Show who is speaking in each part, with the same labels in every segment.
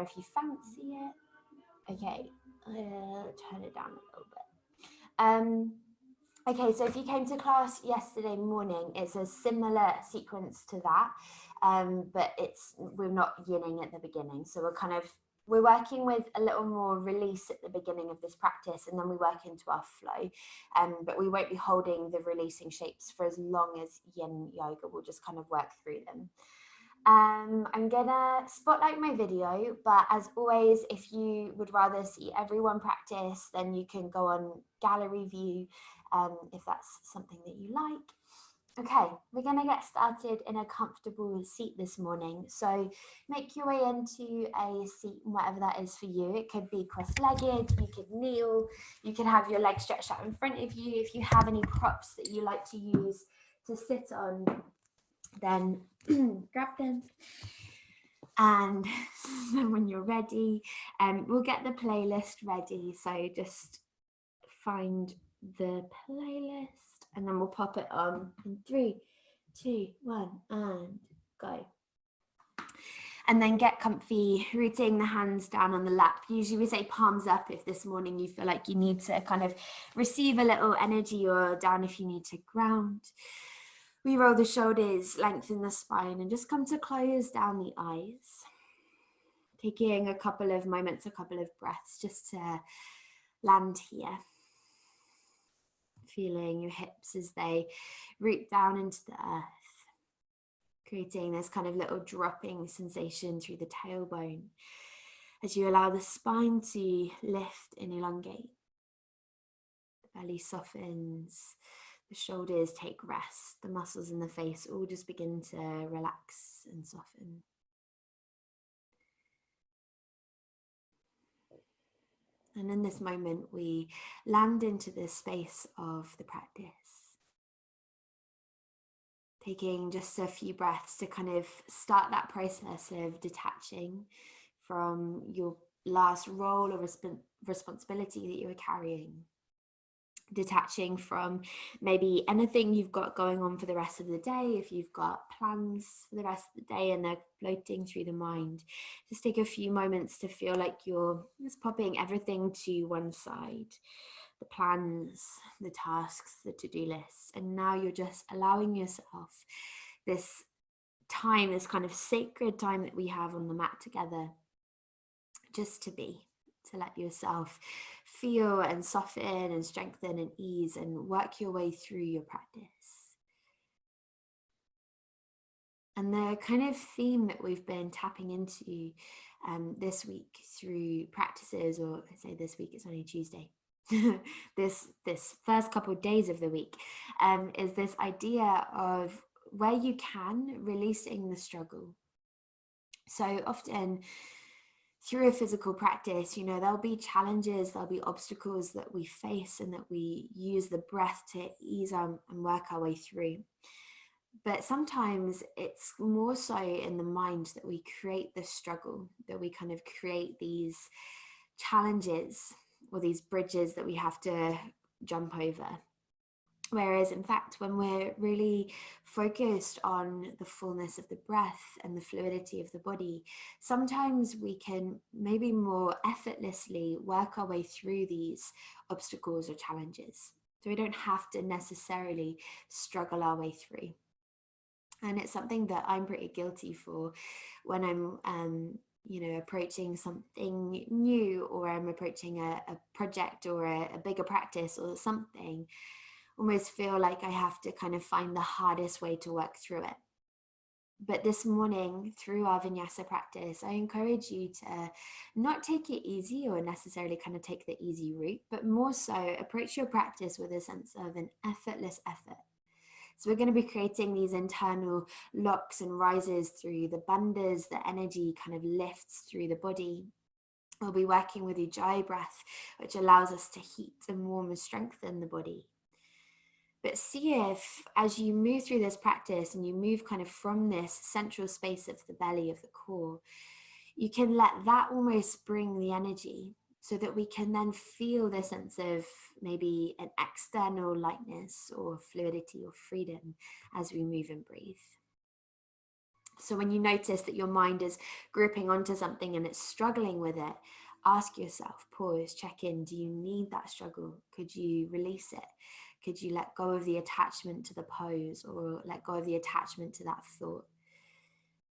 Speaker 1: if you fancy it. Okay, turn it down a little bit. Okay, so if you came to class yesterday morning, it's a similar sequence to that, but we're not yinning at the beginning. So we're working with a little more release at the beginning of this practice, and then we work into our flow. But we won't be holding the releasing shapes for as long as yin yoga. We'll just kind of work through them. I'm gonna spotlight my video, but as always, if you would rather see everyone practice, then you can go on gallery view if that's something that you like. Okay, we're gonna get started in a comfortable seat this morning. So make your way into a seat, whatever that is for you. It could be cross-legged, you could kneel, you could have your legs stretched out in front of you. If you have any props that you like to use to sit on, then grab them, and then when you're ready, we'll get the playlist ready. So just find the playlist and then we'll pop it on in 3, 2, 1, and go. And then get comfy, rooting the hands down on the lap. Usually we say palms up if this morning you feel like you need to kind of receive a little energy, or down if you need to ground. We roll the shoulders, lengthen the spine, and just come to close down the eyes. Taking a couple of moments, a couple of breaths just to land here. Feeling your hips as they root down into the earth, creating this kind of little dropping sensation through the tailbone as you allow the spine to lift and elongate. The belly softens. The shoulders take rest, the muscles in the face all just begin to relax and soften. And in this moment, we land into this space of the practice. Taking just a few breaths to kind of start that process of detaching from your last role or responsibility that you were carrying. Detaching from maybe anything you've got going on for the rest of the day. If you've got plans for the rest of the day and they're floating through the mind, just take a few moments to feel like you're just popping everything to one side. The plans, the tasks, the to-do lists, and now you're just allowing yourself this time, this kind of sacred time that we have on the mat together, just to be, to let yourself feel and soften and strengthen and ease and work your way through your practice. And the kind of theme that we've been tapping into this week through practices, or I say this week, it's only Tuesday, this first couple of days of the week, is this idea of where you can, releasing the struggle. So often through a physical practice, there'll be challenges, there'll be obstacles that we face and that we use the breath to ease and work our way through. But sometimes it's more so in the mind that we create this struggle, that we kind of create these challenges or these bridges that we have to jump over. Whereas in fact, when we're really focused on the fullness of the breath and the fluidity of the body, sometimes we can maybe more effortlessly work our way through these obstacles or challenges. So we don't have to necessarily struggle our way through. And it's something that I'm pretty guilty for when I'm approaching something new, or I'm approaching a project or a bigger practice or something. Almost feel like I have to kind of find the hardest way to work through it. But this morning, through our Vinyasa practice, I encourage you to not take it easy or necessarily kind of take the easy route, but more so approach your practice with a sense of an effortless effort. So we're going to be creating these internal locks and rises through the bandhas. The energy kind of lifts through the body. We'll be working with Ujjayi breath, which allows us to heat and warm and strengthen the body. But see if, as you move through this practice and you move kind of from this central space of the belly, of the core, you can let that almost bring the energy so that we can then feel the sense of maybe an external lightness or fluidity or freedom as we move and breathe. So when you notice that your mind is gripping onto something and it's struggling with it, ask yourself, pause, check in. Do you need that struggle? Could you release it? Could you let go of the attachment to the pose, or let go of the attachment to that thought?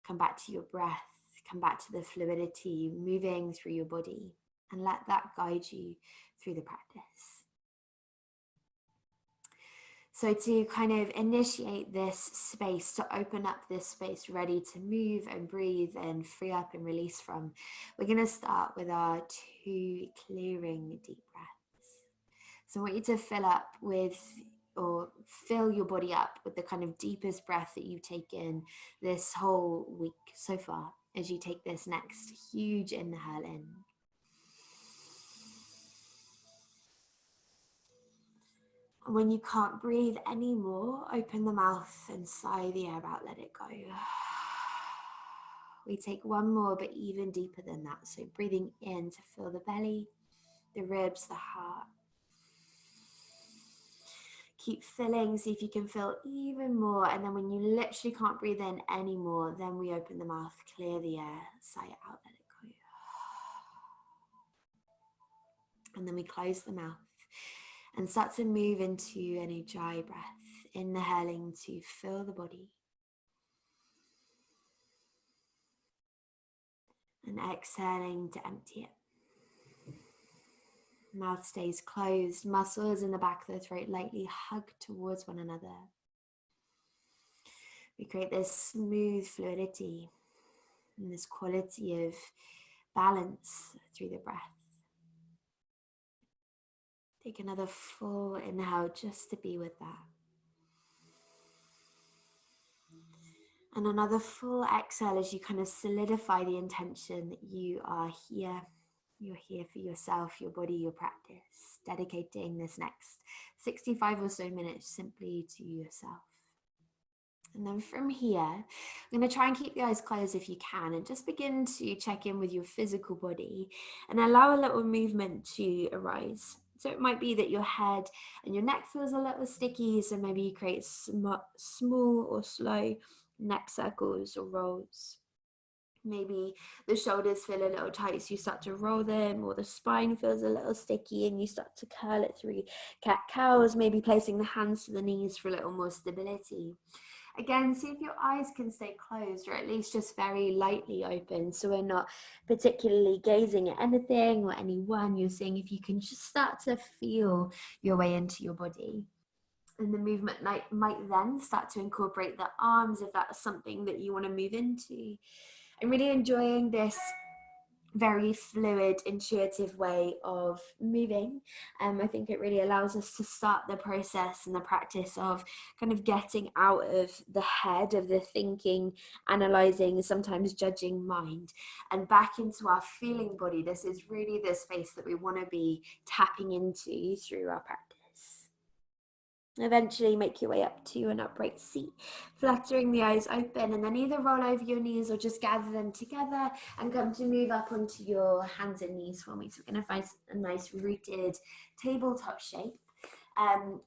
Speaker 1: Come back to your breath, come back to the fluidity moving through your body, and let that guide you through the practice. So to kind of initiate this space, to open up this space ready to move and breathe and free up and release from, we're going to start with our 2 clearing deep breaths. So I want you to fill up with, or fill your body up with the kind of deepest breath that you've taken this whole week so far, as you take this next huge inhale in. When you can't breathe anymore, open the mouth and sigh the air out, let it go. We take one more, but even deeper than that. So breathing in to fill the belly, the ribs, the heart. Keep filling, see if you can fill even more. And then when you literally can't breathe in anymore, then we open the mouth, clear the air, sigh it out, let it go. And then we close the mouth and start to move into a dry breath, inhaling to fill the body. And exhaling to empty it. Mouth stays closed, muscles in the back of the throat lightly hug towards one another. We create this smooth fluidity and this quality of balance through the breath. Take another full inhale just to be with that. And another full exhale as you kind of solidify the intention that you are here. You're here for yourself, your body, your practice, dedicating this next 65 or so minutes simply to yourself. And then from here, I'm going to try and keep the eyes closed if you can, and just begin to check in with your physical body and allow a little movement to arise. So it might be that your head and your neck feels a little sticky, so maybe you create small or slow neck circles or rolls. Maybe the shoulders feel a little tight, so you start to roll them, or the spine feels a little sticky and you start to curl it through cat-cows, maybe placing the hands to the knees for a little more stability. Again, see if your eyes can stay closed, or at least just very lightly open, so we're not particularly gazing at anything or anyone. You're seeing if you can just start to feel your way into your body. And the movement might then start to incorporate the arms if that's something that you want to move into. I'm really enjoying this very fluid, intuitive way of moving. I think it really allows us to start the process and the practice of kind of getting out of the head of the thinking, analyzing, sometimes judging mind, and back into our feeling body. This is really the space that we want to be tapping into through our practice. Eventually make your way up to an upright seat, fluttering the eyes open, and then either roll over your knees or just gather them together and come to move up onto your hands and knees for me. So we're going to find a nice rooted tabletop shape.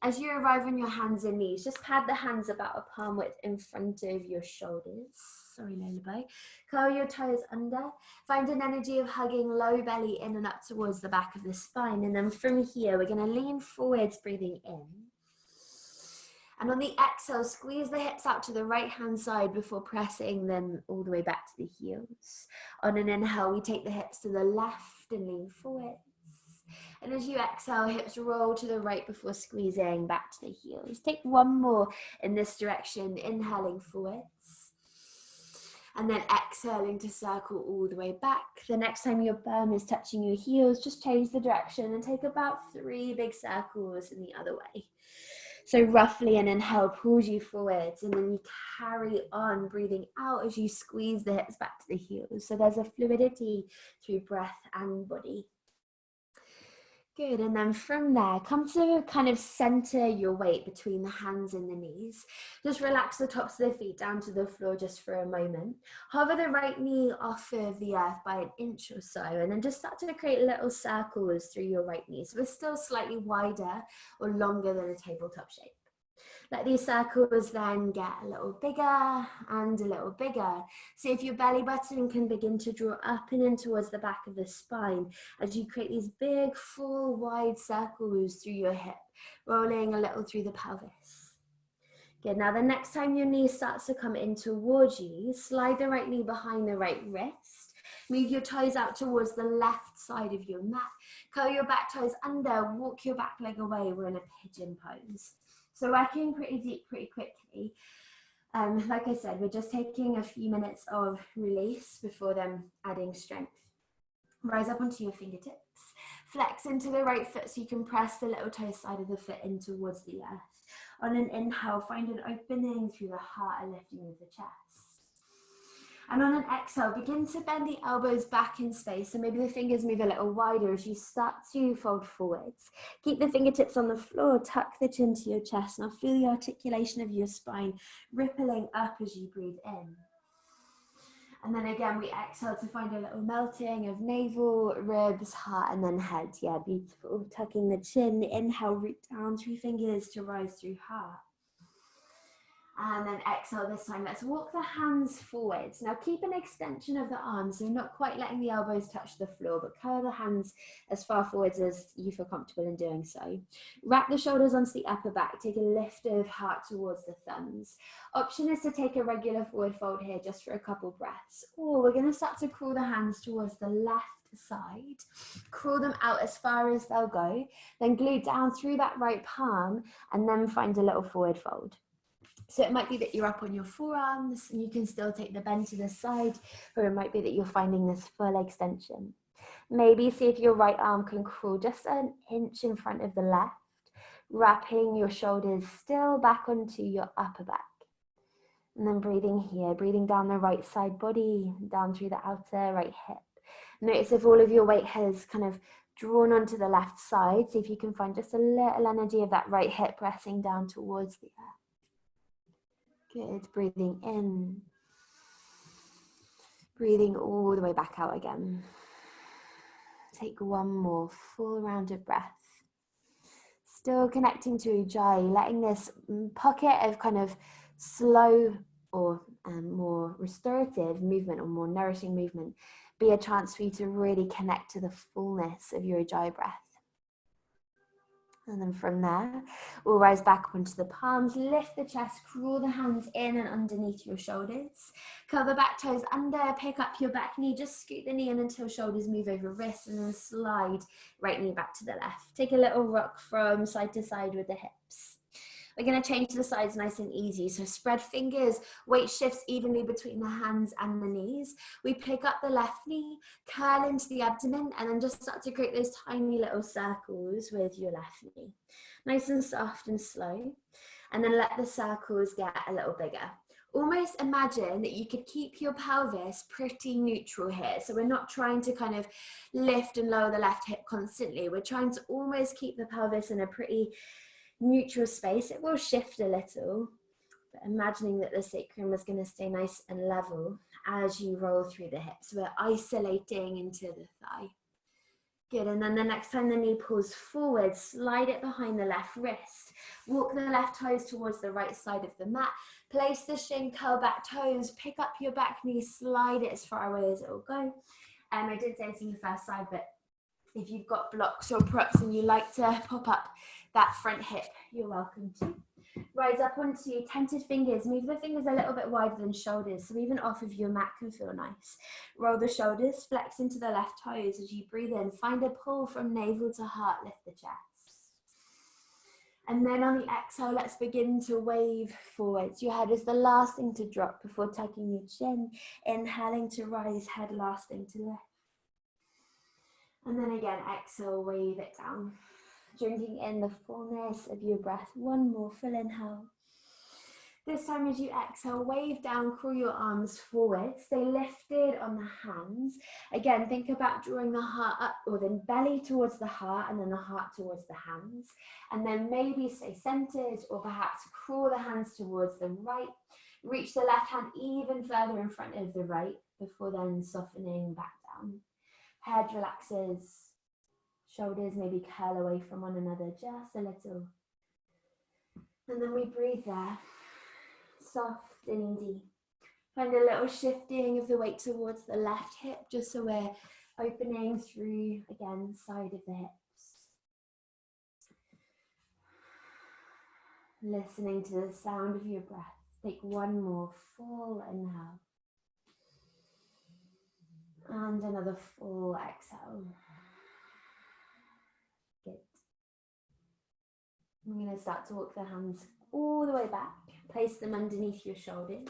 Speaker 1: As you arrive on your hands and knees, just pad the hands about a palm width in front of your shoulders. Sorry, lullaby. Curl your toes under. Find an energy of hugging low belly in and up towards the back of the spine. And then from here, we're going to lean forwards, breathing in. And on the exhale, squeeze the hips out to the right-hand side before pressing them all the way back to the heels. On an inhale, we take the hips to the left and lean forwards. And as you exhale, hips roll to the right before squeezing back to the heels. Take one more in this direction, inhaling forwards. And then exhaling to circle all the way back. The next time your bum is touching your heels, just change the direction and take about 3 big circles in the other way. So roughly an inhale pulls you forwards, and then you carry on breathing out as you squeeze the hips back to the heels. So there's a fluidity through breath and body. Good, and then from there, come to kind of center your weight between the hands and the knees. Just relax the tops of the feet down to the floor just for a moment. Hover the right knee off of the earth by an inch or so, and then just start to create little circles through your right knee. So it's still slightly wider or longer than a tabletop shape. Let these circles then get a little bigger and a little bigger. See if your belly button can begin to draw up and in towards the back of the spine as you create these big, full, wide circles through your hip, rolling a little through the pelvis. Good, now the next time your knee starts to come in towards you, slide the right knee behind the right wrist. Move your toes out towards the left side of your mat. Curl your back toes under, walk your back leg away. We're in a pigeon pose. So working pretty deep, pretty quickly. Like I said, we're just taking a few minutes of release before then adding strength. Rise up onto your fingertips. Flex into the right foot so you can press the little toe side of the foot in towards the earth. On an inhale, find an opening through the heart and lifting of the chest. And on an exhale, begin to bend the elbows back in space. So maybe the fingers move a little wider as you start to fold forwards. Keep the fingertips on the floor, tuck the chin to your chest. Now feel the articulation of your spine rippling up as you breathe in. And then again, we exhale to find a little melting of navel, ribs, heart, and then head. Yeah, beautiful. Tucking the chin, inhale, root down through fingers to rise through heart. And then exhale this time. Let's walk the hands forwards. Now keep an extension of the arms, so not quite letting the elbows touch the floor, but curl the hands as far forwards as you feel comfortable in doing so. Wrap the shoulders onto the upper back. Take a lift of heart towards the thumbs. Option is to take a regular forward fold here just for a couple breaths. Or we're going to start to crawl the hands towards the left side. Crawl them out as far as they'll go. Then glue down through that right palm and then find a little forward fold. So it might be that you're up on your forearms and you can still take the bend to the side, or it might be that you're finding this full extension. Maybe see if your right arm can crawl just an inch in front of the left, wrapping your shoulders still back onto your upper back. And then breathing here, breathing down the right side body, down through the outer right hip. Notice if all of your weight has kind of drawn onto the left side. See if you can find just a little energy of that right hip pressing down towards the earth. Good, breathing in, breathing all the way back out again. Take one more full round of breath. Still connecting to Ujjayi, letting this pocket of kind of slow or more restorative movement or more nourishing movement be a chance for you to really connect to the fullness of your Ujjayi breath. And then from there, we'll rise back up onto the palms, lift the chest, crawl the hands in and underneath your shoulders. Curl the back toes under, pick up your back knee, just scoot the knee in until shoulders move over wrists, and then slide right knee back to the left. Take a little rock from side to side with the hips. We're going to change the sides nice and easy. So spread fingers, weight shifts evenly between the hands and the knees. We pick up the left knee, curl into the abdomen, and then just start to create those tiny little circles with your left knee. Nice and soft and slow. And then let the circles get a little bigger. Almost imagine that you could keep your pelvis pretty neutral here. So we're not trying to kind of lift and lower the left hip constantly. We're trying to almost keep the pelvis in a pretty neutral space. It will shift a little, but imagining that the sacrum is going to stay nice and level as you roll through the hips. We're isolating into the thigh. Good, and then the next time the knee pulls forward, slide it behind the left wrist. Walk the left toes towards the right side of the mat. Place the shin, curl back toes, pick up your back knee, slide it as far away as it will go. I did say this in the first side, but if you've got blocks or props and you like to pop up that front hip, you're welcome to. Rise up onto tented fingers. Move the fingers a little bit wider than shoulders, so even off of your mat can feel nice. Roll the shoulders, flex into the left toes as you breathe in. Find a pull from navel to heart, lift the chest. And then on the exhale, let's begin to wave forwards. Your head is the last thing to drop before tucking your chin. Inhaling to rise, head last thing to lift. And then again, exhale, wave it down. Drinking in the fullness of your breath. One more full inhale. This time as you exhale, wave down, crawl your arms forward. Stay lifted on the hands. Again, think about drawing the heart up, or then belly towards the heart and then the heart towards the hands. And then maybe stay centered, or perhaps crawl the hands towards the right. Reach the left hand even further in front of the right before then softening back down. Head relaxes. Shoulders maybe curl away from one another just a little. And then we breathe there, soft and easy. Find a little shifting of the weight towards the left hip, just so we're opening through, again, side of the hips. Listening to the sound of your breath. Take one more full inhale. And another full exhale. Good. I'm going to start to walk the hands all the way back. Place them underneath your shoulders.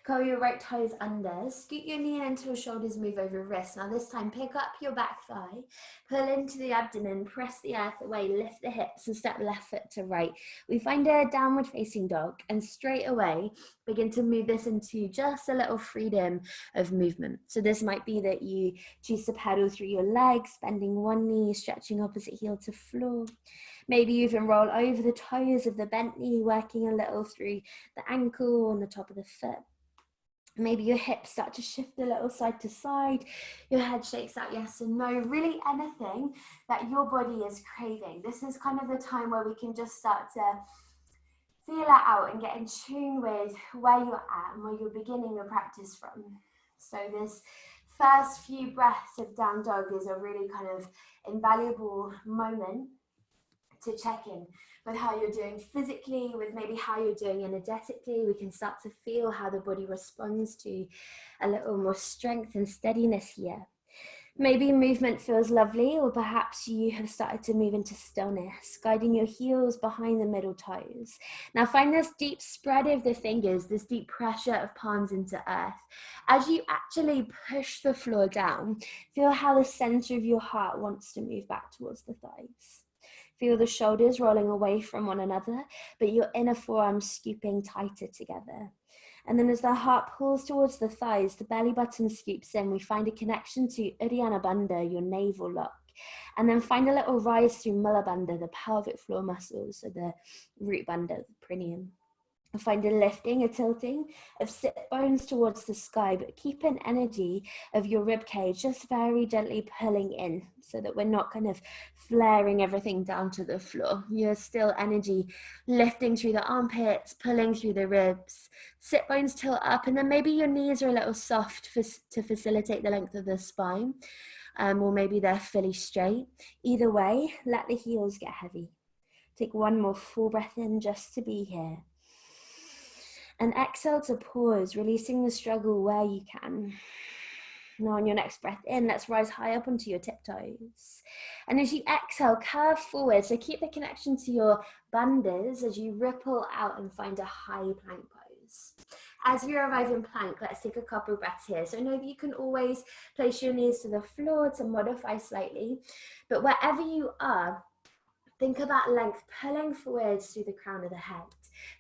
Speaker 1: Curl your right toes under. Scoot your knee in until shoulders move over wrists. Now this time, pick up your back thigh. Pull into the abdomen. Press the earth away. Lift the hips and step left foot to right. We find a downward facing dog and straight away begin to move this into just a little freedom of movement. So this might be that you choose to pedal through your legs, bending one knee, stretching opposite heel to floor. Maybe you even roll over the toes of the bent knee, working a little through the ankle on the top of the foot. Maybe your hips start to shift a little side to side. Your head shakes out yes and no. Really anything that your body is craving. This is kind of the time where we can just start to feel it out and get in tune with where you're at and where you're beginning your practice from. So this first few breaths of down dog is a really kind of invaluable moment to check in with how you're doing physically, with maybe how you're doing energetically. We can start to feel how the body responds to a little more strength and steadiness here. Maybe movement feels lovely, or perhaps you have started to move into stillness, guiding your heels behind the middle toes. Now find this deep spread of the fingers, this deep pressure of palms into earth. As you actually push the floor down, feel how the center of your heart wants to move back towards the thighs. Feel the shoulders rolling away from one another, but your inner forearms scooping tighter together. And then as the heart pulls towards the thighs, the belly button scoops in. We find a connection to Uddiyana Bandha, your navel lock. And then find a little rise through Mula Bandha, the pelvic floor muscles, so the root bandha, the perineum. Find a lifting, a tilting of sit bones towards the sky, but keep an energy of your rib cage just very gently pulling in so that we're not kind of flaring everything down to the floor. You're still energy lifting through the armpits, pulling through the ribs. Sit bones tilt up, and then maybe your knees are a little soft to facilitate the length of the spine, or maybe they're fully straight. Either way, let the heels get heavy. Take one more full breath in just to be here. And exhale to pause, releasing the struggle where you can. Now on your next breath in, let's rise high up onto your tiptoes. And as you exhale, curve forward. So keep the connection to your bandhas as you ripple out and find a high plank pose. As you arrive in plank, let's take a couple of breaths here. So know that you can always place your knees to the floor to modify slightly, but wherever you are, think about length pulling forwards through the crown of the head.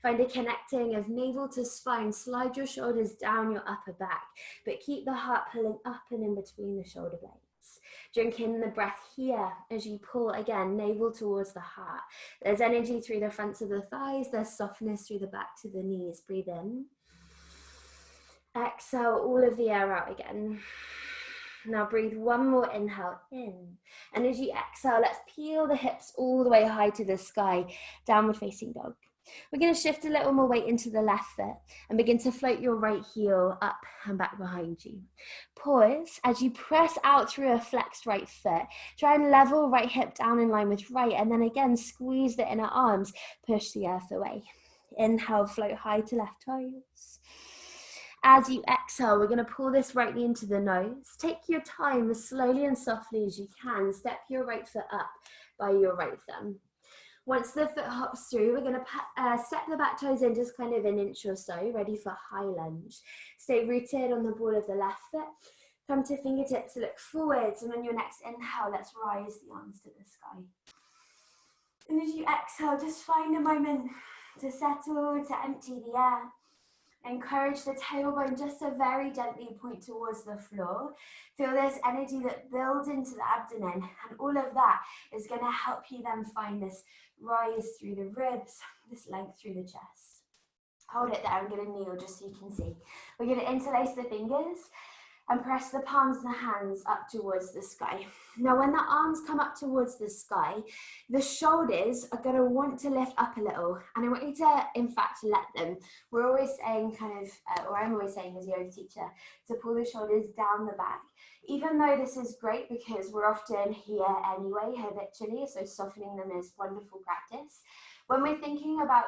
Speaker 1: Find a connecting of navel to spine. Slide your shoulders down your upper back, but keep the heart pulling up and in between the shoulder blades. Drink in the breath here as you pull again, navel towards the heart. There's energy through the fronts of the thighs. There's softness through the back to the knees. Breathe in. Exhale all of the air out again. Now breathe one more inhale in. And as you exhale, let's peel the hips all the way high to the sky, downward facing dog. We're going to shift a little more weight into the left foot and begin to float your right heel up and back behind you. Pause as you press out through a flexed right foot. Try and level right hip down in line with right, and then again squeeze the inner arms, push the earth away. Inhale, float high to left toes. As you exhale, we're going to pull this right knee into the nose. Take your time as slowly and softly as you can. Step your right foot up by your right thumb. Once the foot hops through, we're going to step the back toes in just kind of an inch or so, ready for high lunge. Stay rooted on the ball of the left foot. Come to fingertips to look forwards, and on your next inhale, let's rise the arms to the sky. And as you exhale, just find a moment to settle, to empty the air. Encourage the tailbone just to very gently point towards the floor. Feel this energy that builds into the abdomen, and all of that is going to help you then find this rise through the ribs, this length through the chest. Hold it there. I'm going to kneel just so you can see. We're going to interlace the fingers. And press the palms of the hands up towards the sky. Now, when the arms come up towards the sky, the shoulders are going to want to lift up a little. And I want you to, in fact, let them. We're always saying or I'm always saying as a yoga teacher, to pull the shoulders down the back. Even though this is great because we're often here anyway, habitually, so softening them is wonderful practice. When we're thinking about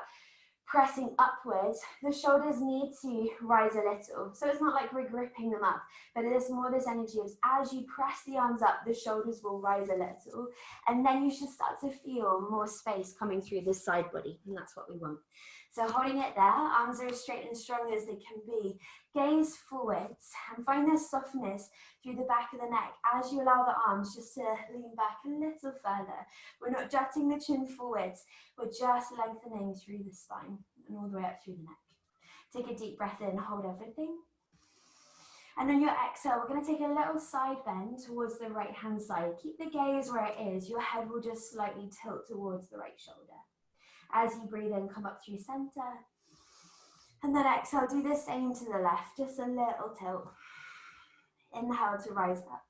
Speaker 1: pressing upwards, the shoulders need to rise a little. So it's not like we're gripping them up, but it is more this energy of as you press the arms up, the shoulders will rise a little. And then you should start to feel more space coming through the side body. And that's what we want. So holding it there, arms are as straight and strong as they can be. Gaze forwards and find this softness through the back of the neck as you allow the arms just to lean back a little further. We're not jutting the chin forwards, we're just lengthening through the spine and all the way up through the neck. Take a deep breath in, hold everything. And on your exhale, we're going to take a little side bend towards the right hand side. Keep the gaze where it is. Your head will just slightly tilt towards the right shoulder. As you breathe in, come up through center. And then exhale, do the same to the left, just a little tilt. Inhale to rise up.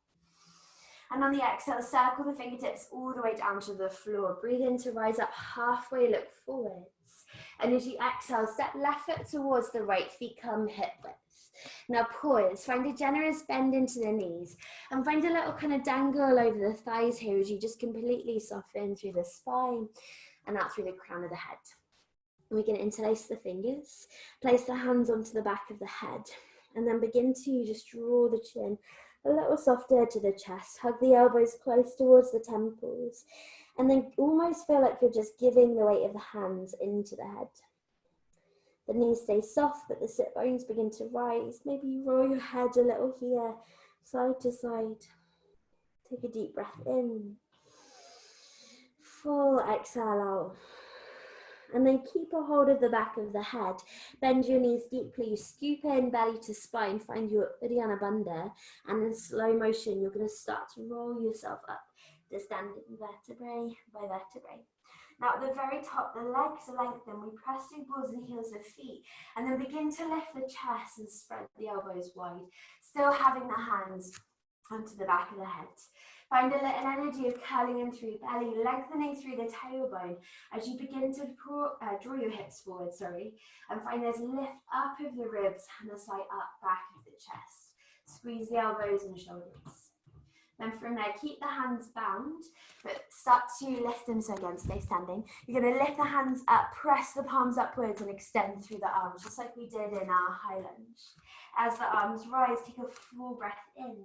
Speaker 1: And on the exhale, circle the fingertips all the way down to the floor. Breathe in to rise up halfway, look forwards. And as you exhale, step left foot towards the right, feet come hip width. Now pause, find a generous bend into the knees and find a little kind of dangle over the thighs here as you just completely soften through the spine and out through the crown of the head. We can interlace the fingers, place the hands onto the back of the head, and then begin to just draw the chin a little softer to the chest. Hug the elbows close towards the temples, and then almost feel like you're just giving the weight of the hands into the head. The knees stay soft, but the sit bones begin to rise. Maybe you roll your head a little here, side to side. Take a deep breath in. Full exhale out. And then keep a hold of the back of the head. Bend your knees deeply, scoop in belly to spine, find your Uddiyana Bandha, and in slow motion, you're going to start to roll yourself up to standing vertebrae by vertebrae. Now at the very top, the legs lengthen. We press through balls and heels of feet, and then begin to lift the chest and spread the elbows wide, still having the hands onto the back of the head. Find a little energy of curling in through belly, lengthening through the tailbone as you begin to draw your hips forward, and find this lift up of the ribs and a slight up back of the chest. Squeeze the elbows and shoulders. Then from there, keep the hands bound, but start to lift them, so again, stay standing. You're going to lift the hands up, press the palms upwards and extend through the arms, just like we did in our high lunge. As the arms rise, take a full breath in.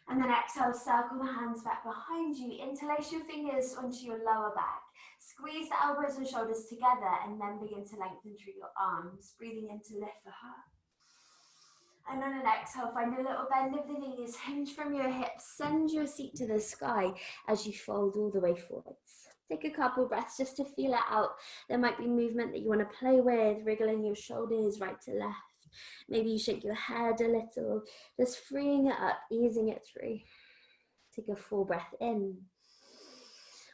Speaker 1: And then exhale, circle the hands back behind you. Interlace your fingers onto your lower back. Squeeze the elbows and shoulders together and then begin to lengthen through your arms. Breathing in to lift the heart. And on an exhale, find a little bend of the knees, hinge from your hips, send your seat to the sky as you fold all the way forwards. Take a couple breaths just to feel it out. There might be movement that you want to play with, wriggling your shoulders right to left. Maybe you shake your head a little, just freeing it up, easing it through. Take a full breath in.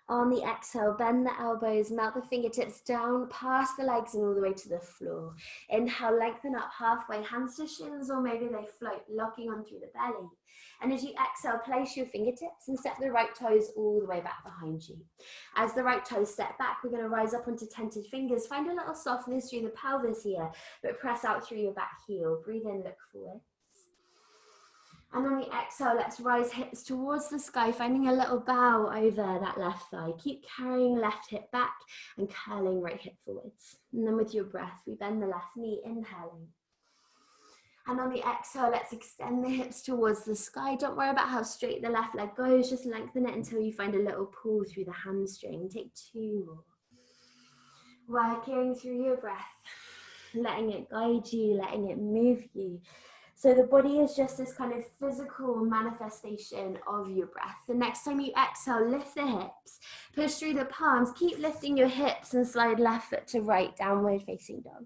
Speaker 1: On the exhale, bend the elbows, melt the fingertips down past the legs and all the way to the floor. Inhale, lengthen up halfway, hands to shins, or maybe they float, locking on through the belly. And as you exhale, place your fingertips and step the right toes all the way back behind you. As the right toes step back, we're going to rise up onto tented fingers. Find a little softness through the pelvis here, but press out through your back heel. Breathe in, look forward. And on the exhale, let's rise hips towards the sky, finding a little bow over that left thigh. Keep carrying left hip back and curling right hip forwards. And then with your breath, we bend the left knee, inhaling. And on the exhale, let's extend the hips towards the sky. Don't worry about how straight the left leg goes. Just lengthen it until you find a little pull through the hamstring. Take 2 more. Working through your breath, letting it guide you, letting it move you. So the body is just this kind of physical manifestation of your breath. The next time you exhale, lift the hips, push through the palms, keep lifting your hips and slide left foot to right, downward facing dog.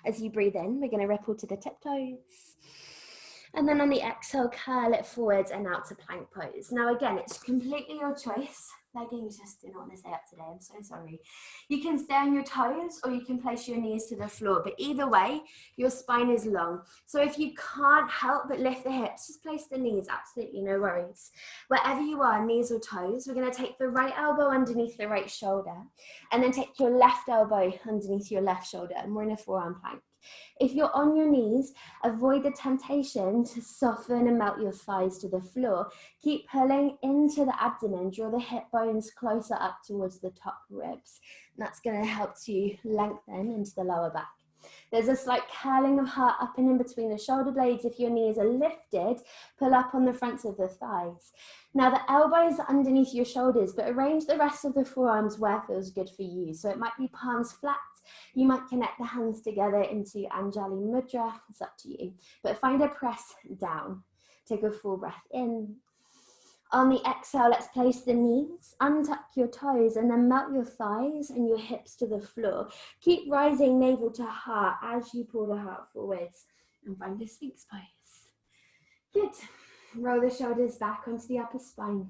Speaker 1: As you breathe in, we're going to ripple to the tiptoes. And then on the exhale, curl it forwards and out to plank pose. Now again, it's completely your choice. Leggings just didn't want to stay up today. I'm so sorry. You can stay on your toes or you can place your knees to the floor, but either way, your spine is long. So if you can't help but lift the hips, just place the knees, absolutely no worries. Wherever you are, knees or toes, we're going to take the right elbow underneath the right shoulder and then take your left elbow underneath your left shoulder, and we're in a forearm plank. If you're on your knees, avoid the temptation to soften and melt your thighs to the floor. Keep pulling into the abdomen, draw the hip bones closer up towards the top ribs. And that's going to help to lengthen into the lower back. There's a slight curling of heart up and in between the shoulder blades. If your knees are lifted, pull up on the fronts of the thighs. Now the elbows are underneath your shoulders, but arrange the rest of the forearms where feels good for you. So it might be palms flat. You might connect the hands together into Anjali Mudra. It's up to you. But find a press down. Take a full breath in. On the exhale, let's place the knees, untuck your toes, and then melt your thighs and your hips to the floor. Keep rising navel to heart as you pull the heart forwards and find a Sphinx pose. Good. Roll the shoulders back onto the upper spine.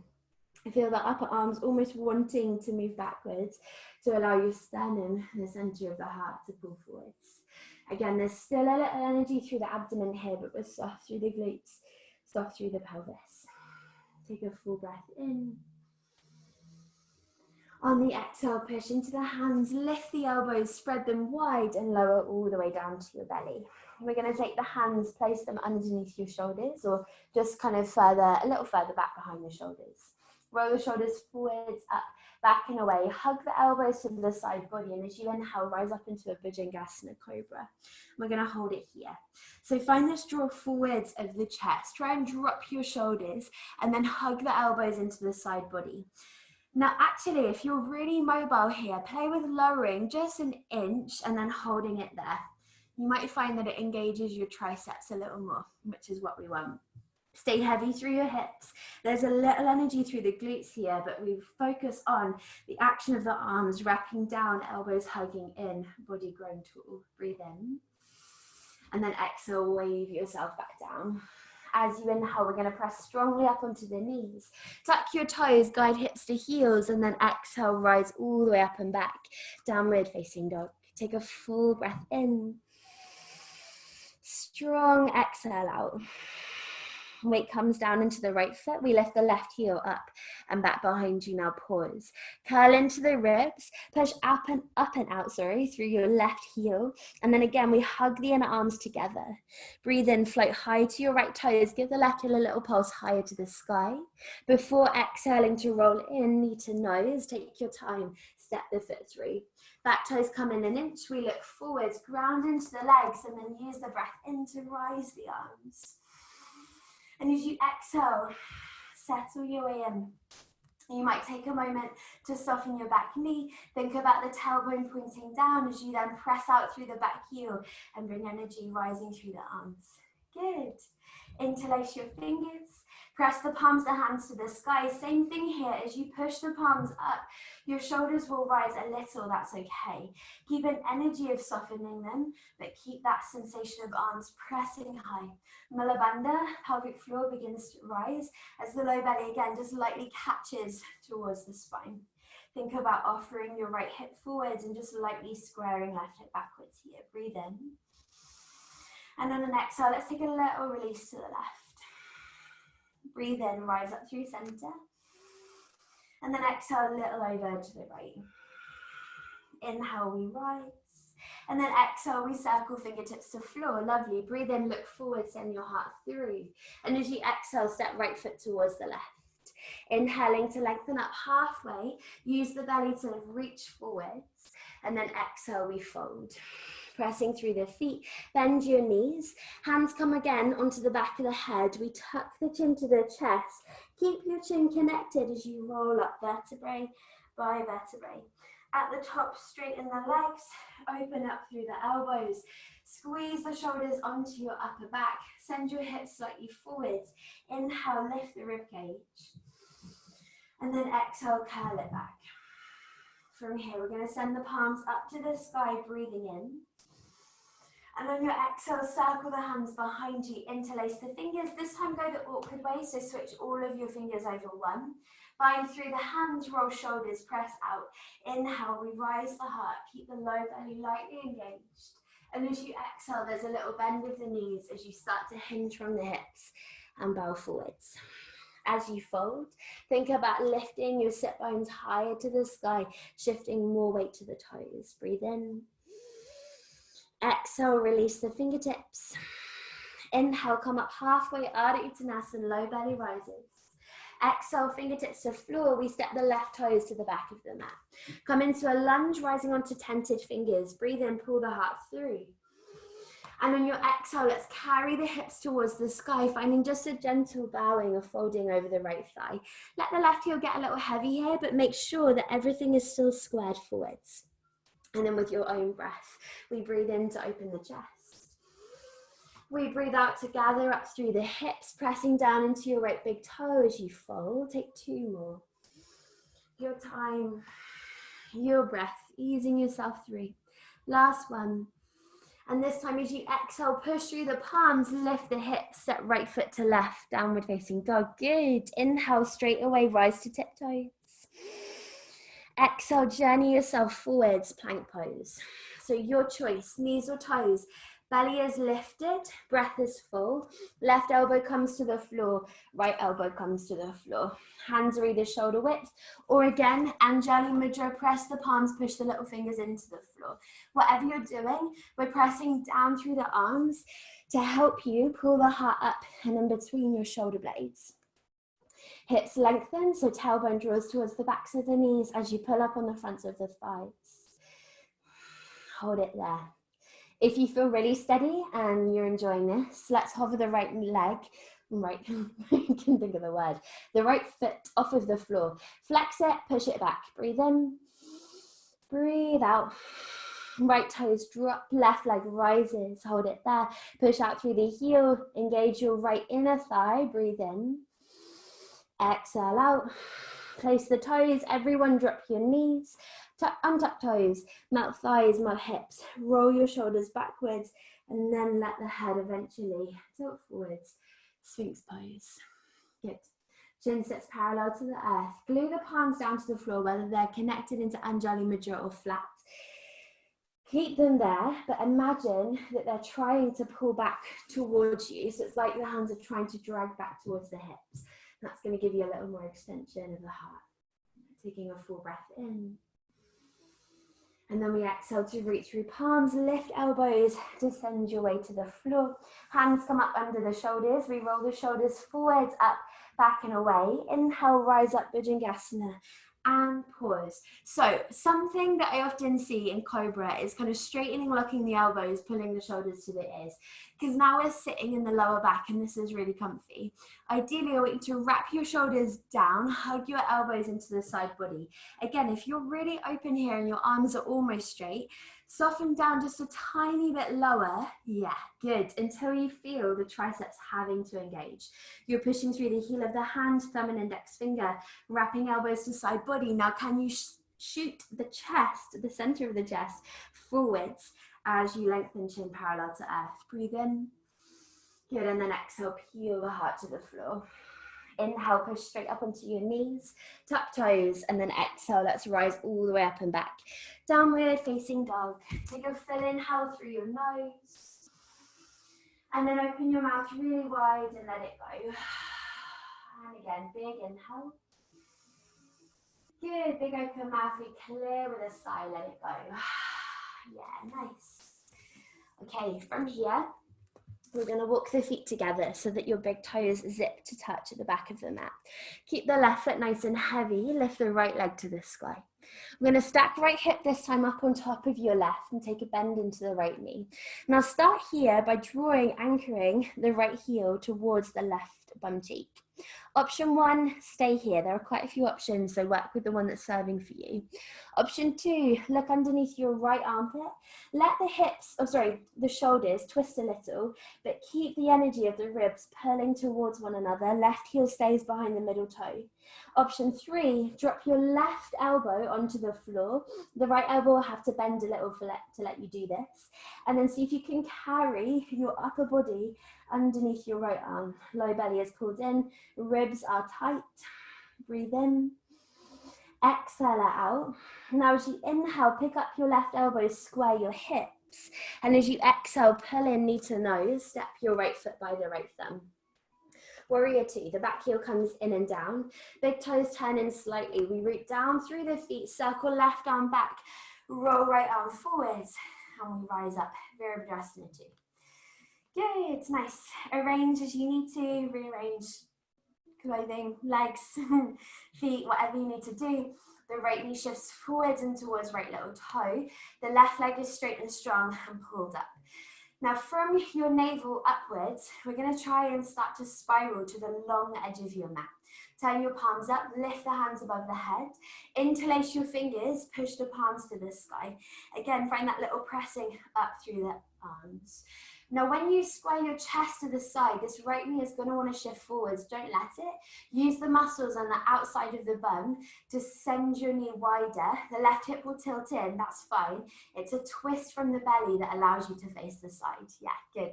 Speaker 1: Feel the upper arms almost wanting to move backwards to allow your sternum and the center of the heart to pull forwards. Again, there's still a little energy through the abdomen here, but we're soft through the glutes, soft through the pelvis. Take a full breath in. On the exhale, push into the hands, lift the elbows, spread them wide and lower all the way down to your belly. We're going to take the hands, place them underneath your shoulders or just kind of a little further back behind the shoulders. Roll the shoulders forwards, up, back and away. Hug the elbows to the side body, and as you inhale, rise up into a Bhujangasana Cobra. We're going to hold it here. So find this draw forwards of the chest. Try and drop your shoulders and then hug the elbows into the side body. Now, actually, if you're really mobile here, play with lowering just an inch and then holding it there. You might find that it engages your triceps a little more, which is what we want. Stay heavy through your hips. There's a little energy through the glutes here, but we focus on the action of the arms, wrapping down, elbows hugging in, body grown tall. Breathe in. And then exhale, wave yourself back down. As you inhale, we're going to press strongly up onto the knees. Tuck your toes, guide hips to heels, and then exhale, rise all the way up and back. Downward facing dog. Take a full breath in. Strong exhale out. Weight comes down into the right foot. We lift the left heel up and back behind you. Now pause. Curl into the ribs. Push up and out, through your left heel. And then again, we hug the inner arms together. Breathe in, float high to your right toes. Give the left heel a little pulse higher to the sky. Before exhaling to roll in, knee to nose. Take your time. Step the foot through. Back toes come in an inch. We look forwards, ground into the legs, and then use the breath in to rise the arms. And as you exhale, settle your way in. You might take a moment to soften your back knee. Think about the tailbone pointing down as you then press out through the back heel and bring energy rising through the arms. Good. Interlace your fingers. Press the palms of the hands to the sky. Same thing here. As you push the palms up, your shoulders will rise a little. That's okay. Keep an energy of softening them, but keep that sensation of arms pressing high. Mula Bandha, pelvic floor begins to rise as the low belly again just lightly catches towards the spine. Think about offering your right hip forwards and just lightly squaring left hip backwards here. Breathe in. And on an exhale, let's take a little release to the left. Breathe in, rise up through center. And then exhale a little over to the right. Inhale, we rise. And then exhale, we circle fingertips to floor. Lovely. Breathe in, look forward, send your heart through. And as you exhale, step right foot towards the left. Inhaling to lengthen up halfway. Use the belly to reach forwards. And then exhale, we fold. Pressing through the feet, bend your knees. Hands come again onto the back of the head. We tuck the chin to the chest. Keep your chin connected as you roll up vertebrae by vertebrae. At the top, straighten the legs, open up through the elbows. Squeeze the shoulders onto your upper back. Send your hips slightly forwards. Inhale, lift the ribcage. And then exhale, curl it back. From here, we're going to send the palms up to the sky, breathing in. And on your exhale, circle the hands behind you, interlace the fingers. This time go the awkward way, so switch all of your fingers over one. Bind through the hands, roll shoulders, press out. Inhale, we rise the heart, keep the low belly lightly engaged. And as you exhale, there's a little bend of the knees as you start to hinge from the hips and bow forwards. As you fold, think about lifting your sit bones higher to the sky, shifting more weight to the toes. Breathe in. Exhale, release the fingertips. Inhale, come up halfway, Ardha Uttanasana, low belly rises. Exhale, fingertips to floor. We step the left toes to the back of the mat. Come into a lunge, rising onto tented fingers. Breathe in, pull the heart through. And on your exhale, let's carry the hips towards the sky, finding just a gentle bowing or folding over the right thigh. Let the left heel get a little heavy here, but make sure that everything is still squared forwards. And then with your own breath, we breathe in to open the chest. We breathe out to gather up through the hips, pressing down into your right big toe as you fold. Take 2 more. Your time, your breath, easing yourself through. Last one. And this time as you exhale, push through the palms, lift the hips, step right foot to left, downward facing dog. Good. Inhale, straight away, rise to tiptoes. Exhale, journey yourself forwards, plank pose. So your choice, knees or toes. Belly is lifted, breath is full. Left elbow comes to the floor, right elbow comes to the floor. Hands are either shoulder width, or again, Anjali Mudra, press the palms, push the little fingers into the floor. Whatever you're doing, we're pressing down through the arms to help you pull the heart up and in between your shoulder blades. Hips lengthen, so tailbone draws towards the backs of the knees as you pull up on the fronts of the thighs. Hold it there. If you feel really steady and you're enjoying this, let's hover the right leg, I can think of the word, the right foot off of the floor. Flex it, push it back. Breathe in, breathe out. Right toes drop, left leg rises, hold it there. Push out through the heel, engage your right inner thigh, breathe in. Exhale out, place the toes, everyone drop your knees, tuck, untuck toes, melt thighs, melt hips, roll your shoulders backwards, and then let the head eventually tilt forwards, Sphinx pose. Good. Chin sits parallel to the earth, glue the palms down to the floor, whether they're connected into Anjali Mudra or flat. Keep them there, but imagine that they're trying to pull back towards you, so it's like the hands are trying to drag back towards the hips. That's going to give you a little more extension of the heart. Taking a full breath in. And then we exhale to reach through palms, lift elbows, descend your way to the floor. Hands come up under the shoulders. We roll the shoulders forwards, up, back and away. Inhale, rise up, Bhujangasana. And pause. So something that I often see in Cobra is kind of straightening, locking the elbows, pulling the shoulders to the ears. Because now we're sitting in the lower back and this is really comfy. Ideally, I want you to wrap your shoulders down, hug your elbows into the side body. Again, if you're really open here and your arms are almost straight, soften down just a tiny bit lower. Yeah, good. Until you feel the triceps having to engage. You're pushing through the heel of the hand, thumb and index finger, wrapping elbows to side body. Now, can you shoot the chest, the center of the chest, forwards as you lengthen chin parallel to earth? Breathe in. Good, and then exhale, peel the heart to the floor. Inhale, push straight up onto your knees, tuck toes, and then exhale, let's rise all the way up and back. Downward facing dog. Take a full inhale through your nose. And then open your mouth really wide and let it go. And again, big inhale. Good, big open mouth, we clear with a sigh, let it go. Yeah, nice. Okay, from here, we're going to walk the feet together so that your big toes zip to touch at the back of the mat. Keep the left foot nice and heavy. Lift the right leg to the sky. I'm going to stack right hip this time up on top of your left and take a bend into the right knee. Now start here by anchoring the right heel towards the left left bum cheek. Option 1, stay here. There are quite a few options, so work with the one that's serving for you. Option 2, look underneath your right armpit. Let the hips, the shoulders twist a little, but keep the energy of the ribs pulling towards one another. Left heel stays behind the middle toe. Option 3, drop your left elbow onto the floor. The right elbow will have to bend a little to let you do this. And then see if you can carry your upper body underneath your right arm. Low belly is pulled in, ribs are tight. Breathe in. Exhale it out. Now as you inhale, pick up your left elbow, square your hips. And as you exhale, pull in knee to nose, step your right foot by the right thumb. Warrior 2, the back heel comes in and down. Big toes turn in slightly. We root down through the feet, circle left arm back, roll right arm forwards, and we rise up. Virabhadrasana 2. Good, nice. Arrange as you need to, rearrange clothing, legs, feet, whatever you need to do. The right knee shifts forwards and towards right little toe. The left leg is straight and strong and pulled up. Now from your navel upwards, we're going to try and start to spiral to the long edge of your mat. Turn your palms up, lift the hands above the head, interlace your fingers, push the palms to the sky. Again, find that little pressing up through the arms. Now when you square your chest to the side, this right knee is going to want to shift forwards. Don't let it. Use the muscles on the outside of the bum to send your knee wider. The left hip will tilt in, that's fine. It's a twist from the belly that allows you to face the side. Yeah, good.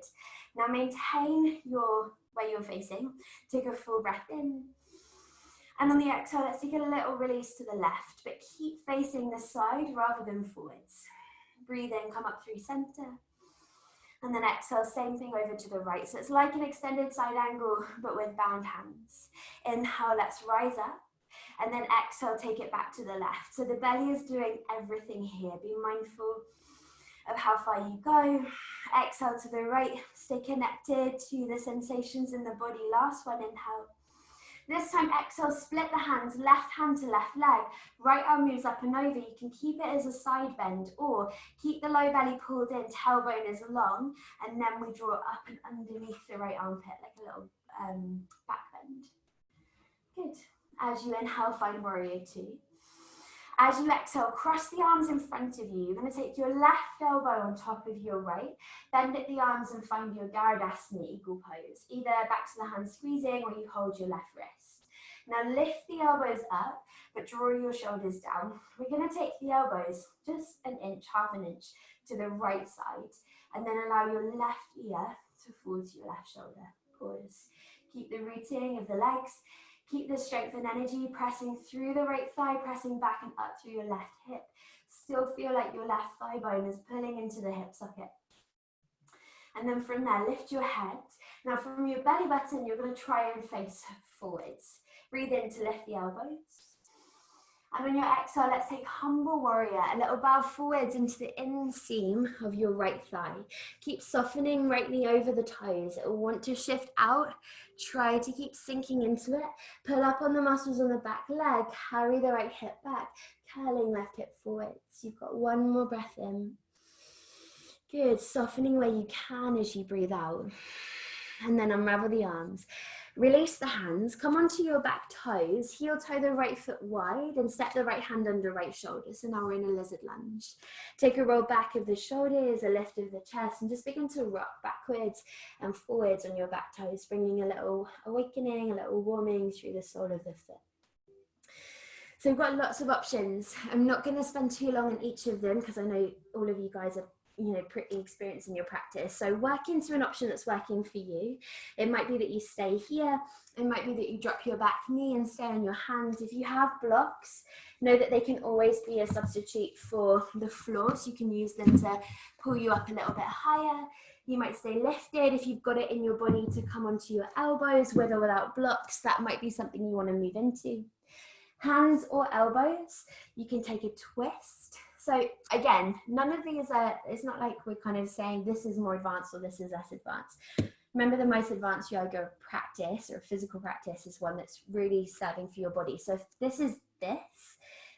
Speaker 1: Now maintain where you're facing. Take a full breath in. And on the exhale, let's take a little release to the left, but keep facing the side rather than forwards. Breathe in, come up through center. And then exhale, same thing over to the right. So it's like an extended side angle, but with bound hands. Inhale, let's rise up. And then exhale, take it back to the left. So the belly is doing everything here. Be mindful of how far you go. Exhale to the right. Stay connected to the sensations in the body. Last one, inhale. This time, exhale, split the hands, left hand to left leg. Right arm moves up and over. You can keep it as a side bend or keep the low belly pulled in, tailbone is long, and then we draw up and underneath the right armpit, like a little back bend. Good. As you inhale, find warrior 2. As you exhale, cross the arms in front of you. You're going to take your left elbow on top of your right, bend at the arms and find your Virabhadrasana eagle pose. Either back to the hand squeezing or you hold your left wrist. Now lift the elbows up, but draw your shoulders down. We're going to take the elbows just an inch, half an inch to the right side, and then allow your left ear to fall to your left shoulder. Pause. Keep the rooting of the legs. Keep the strength and energy, pressing through the right thigh, pressing back and up through your left hip. Still feel like your left thigh bone is pulling into the hip socket. And then from there, lift your head. Now from your belly button, you're going to try and face forwards. Breathe in to lift the elbows. And on your exhale, let's take humble warrior, a little bow forwards into the inseam of your right thigh. Keep softening right knee over the toes. It will want to shift out. Try to keep sinking into it. Pull up on the muscles on the back leg. Carry the right hip back. Curling left hip forwards. You've got one more breath in. Good. Softening where you can as you breathe out. And then unravel the arms. Release the hands, come onto your back toes, heel toe the right foot wide and step the right hand under right shoulder. So now we're in a lizard lunge. Take a roll back of the shoulders, a lift of the chest, and just begin to rock backwards and forwards on your back toes, bringing a little awakening, a little warming through the sole of the foot. So we've got lots of options. I'm not going to spend too long on each of them because I know all of you guys are pretty experienced in your practice. So work into an option that's working for you. It might be that you stay here. It might be that you drop your back knee and stay on your hands. If you have blocks, know that they can always be a substitute for the floor. So you can use them to pull you up a little bit higher. You might stay lifted. If you've got it in your body to come onto your elbows with or without blocks, that might be something you want to move into. Hands or elbows, you can take a twist. So again, none of these it's not like we're kind of saying this is more advanced or this is less advanced. Remember, the most advanced yoga practice or physical practice is one that's really serving for your body. So if this is this,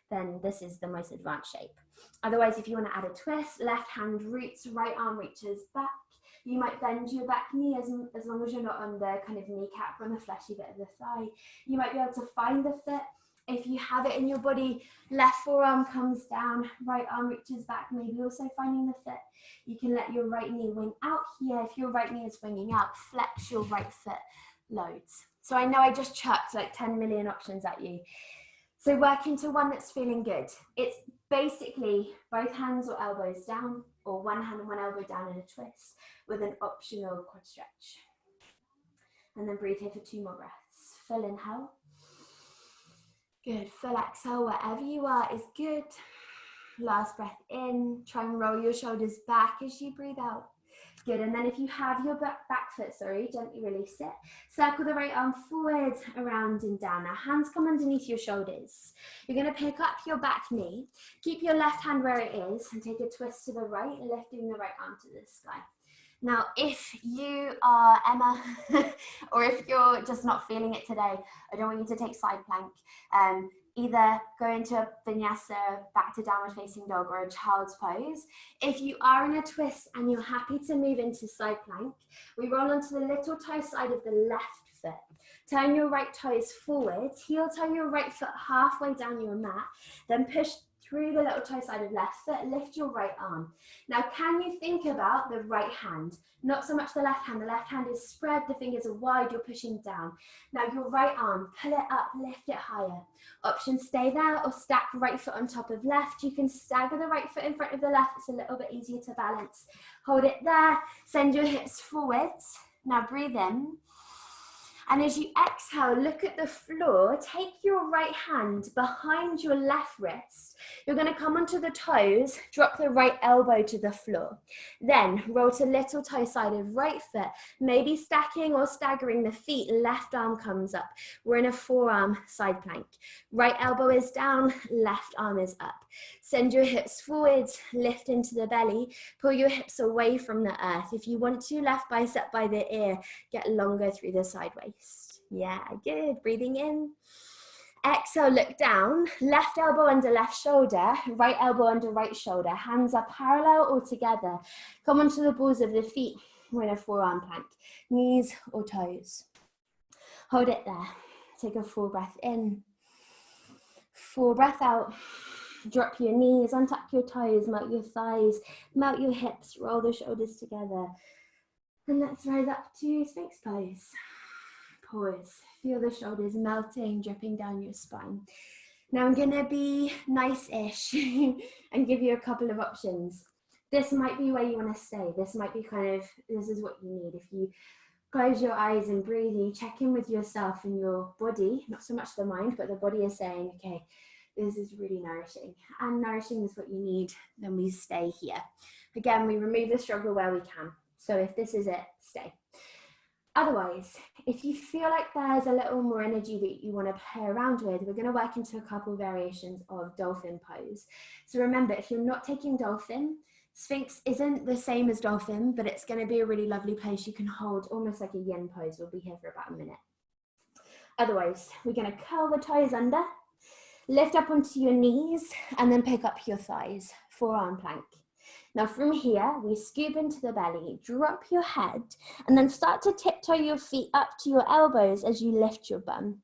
Speaker 1: then this is the most advanced shape. Otherwise, if you want to add a twist, left hand roots, right arm reaches back, You might bend your back knee as long as you're not on the kind of kneecap or on the fleshy bit of the thigh. You might be able to find the fit. If you have it in your body, left forearm comes down, right arm reaches back, maybe also finding the fit. You can let your right knee wing out here. If your right knee is winging out, flex your right foot loads. So I know I just chucked like 10 million options at you. So work into one that's feeling good. It's basically both hands or elbows down, or one hand and one elbow down in a twist with an optional quad stretch. And then breathe here for 2 more breaths. Full inhale. Good. Full exhale, wherever you are is good. Last breath in. Try and roll your shoulders back as you breathe out. Good. And then if you have your back foot, gently release it. Circle the right arm forward, around and down. Now hands come underneath your shoulders. You're going to pick up your back knee. Keep your left hand where it is and take a twist to the right, lifting the right arm to the sky. Now, if you are Emma, or if you're just not feeling it today, I don't want you to take side plank. Either go into a Vinyasa, back to downward facing dog, or a child's pose. If you are in a twist and you're happy to move into side plank, we roll onto the little toe side of the left foot. Turn your right toes forward, heel toe your right foot halfway down your mat, then push through the little toe side of left foot, lift your right arm. Now, can you think about the right hand? Not so much the left hand. The left hand is spread, the fingers are wide, you're pushing down. Now your right arm, pull it up, lift it higher. Option, stay there or stack right foot on top of left. You can stagger the right foot in front of the left. It's a little bit easier to balance. Hold it there, send your hips forwards. Now breathe in. And as you exhale, look at the floor, take your right hand behind your left wrist. You're going to come onto the toes, drop the right elbow to the floor. Then roll to little toe side of right foot, maybe stacking or staggering the feet, left arm comes up. We're in a forearm side plank. Right elbow is down, left arm is up. Send your hips forwards, lift into the belly, pull your hips away from the earth. If you want to, left bicep by the ear, get longer through the side waist. Yeah, good. Breathing in. Exhale, look down. Left elbow under left shoulder, right elbow under right shoulder. Hands are parallel or together. Come onto the balls of the feet. We're in a forearm plank. Knees or toes. Hold it there. Take a full breath in. Full breath out. Drop your knees, untuck your toes, melt your thighs, melt your hips, roll the shoulders together. And let's rise up to Sphinx pose. Pause. Feel the shoulders melting, dripping down your spine. Now I'm gonna be nice-ish and give you a couple of options. This might be where you wanna stay. This might be this is what you need. If you close your eyes and breathe, and you check in with yourself and your body, not so much the mind, but the body is saying, okay, this is really nourishing, and nourishing is what you need, then we stay here. Again, we remove the struggle where we can. So if this is it, stay. Otherwise, if you feel like there's a little more energy that you want to play around with, we're going to work into a couple variations of dolphin pose. So remember, if you're not taking dolphin, Sphinx isn't the same as dolphin, but it's going to be a really lovely place you can hold, almost like a yin pose. We'll be here for about a minute. Otherwise, we're going to curl the toes under, lift up onto your knees, and then pick up your thighs, forearm plank. Now from here, we scoop into the belly, drop your head, and then start to tiptoe your feet up to your elbows as you lift your bum.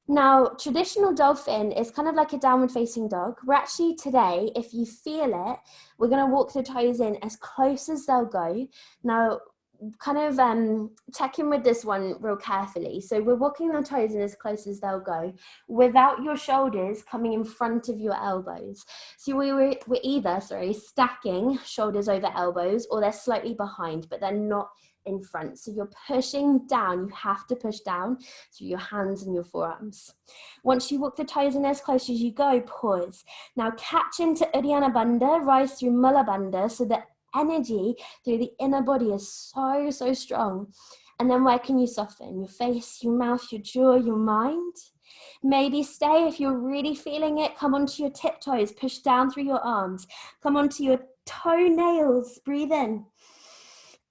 Speaker 1: Now, traditional dolphin is kind of like a downward facing dog. We're actually today, if you feel it, we're going to walk the toes in as close as they'll go. Now, kind of check in with this one real carefully. So we're walking the toes in as close as they'll go without your shoulders coming in front of your elbows. So we're either stacking shoulders over elbows, or they're slightly behind, but they're not in front. So you're pushing down. You have to push down through your hands and your forearms. Once you walk the toes in as close as you go, pause. Now catch into Uddiyana Bandha, rise through Mula Bandha, so that energy through the inner body is so strong. And then where can you soften? Your face, your mouth, your jaw, your mind. Maybe stay if you're really feeling it. Come onto your tiptoes, push down through your arms. Come onto your toenails, breathe in.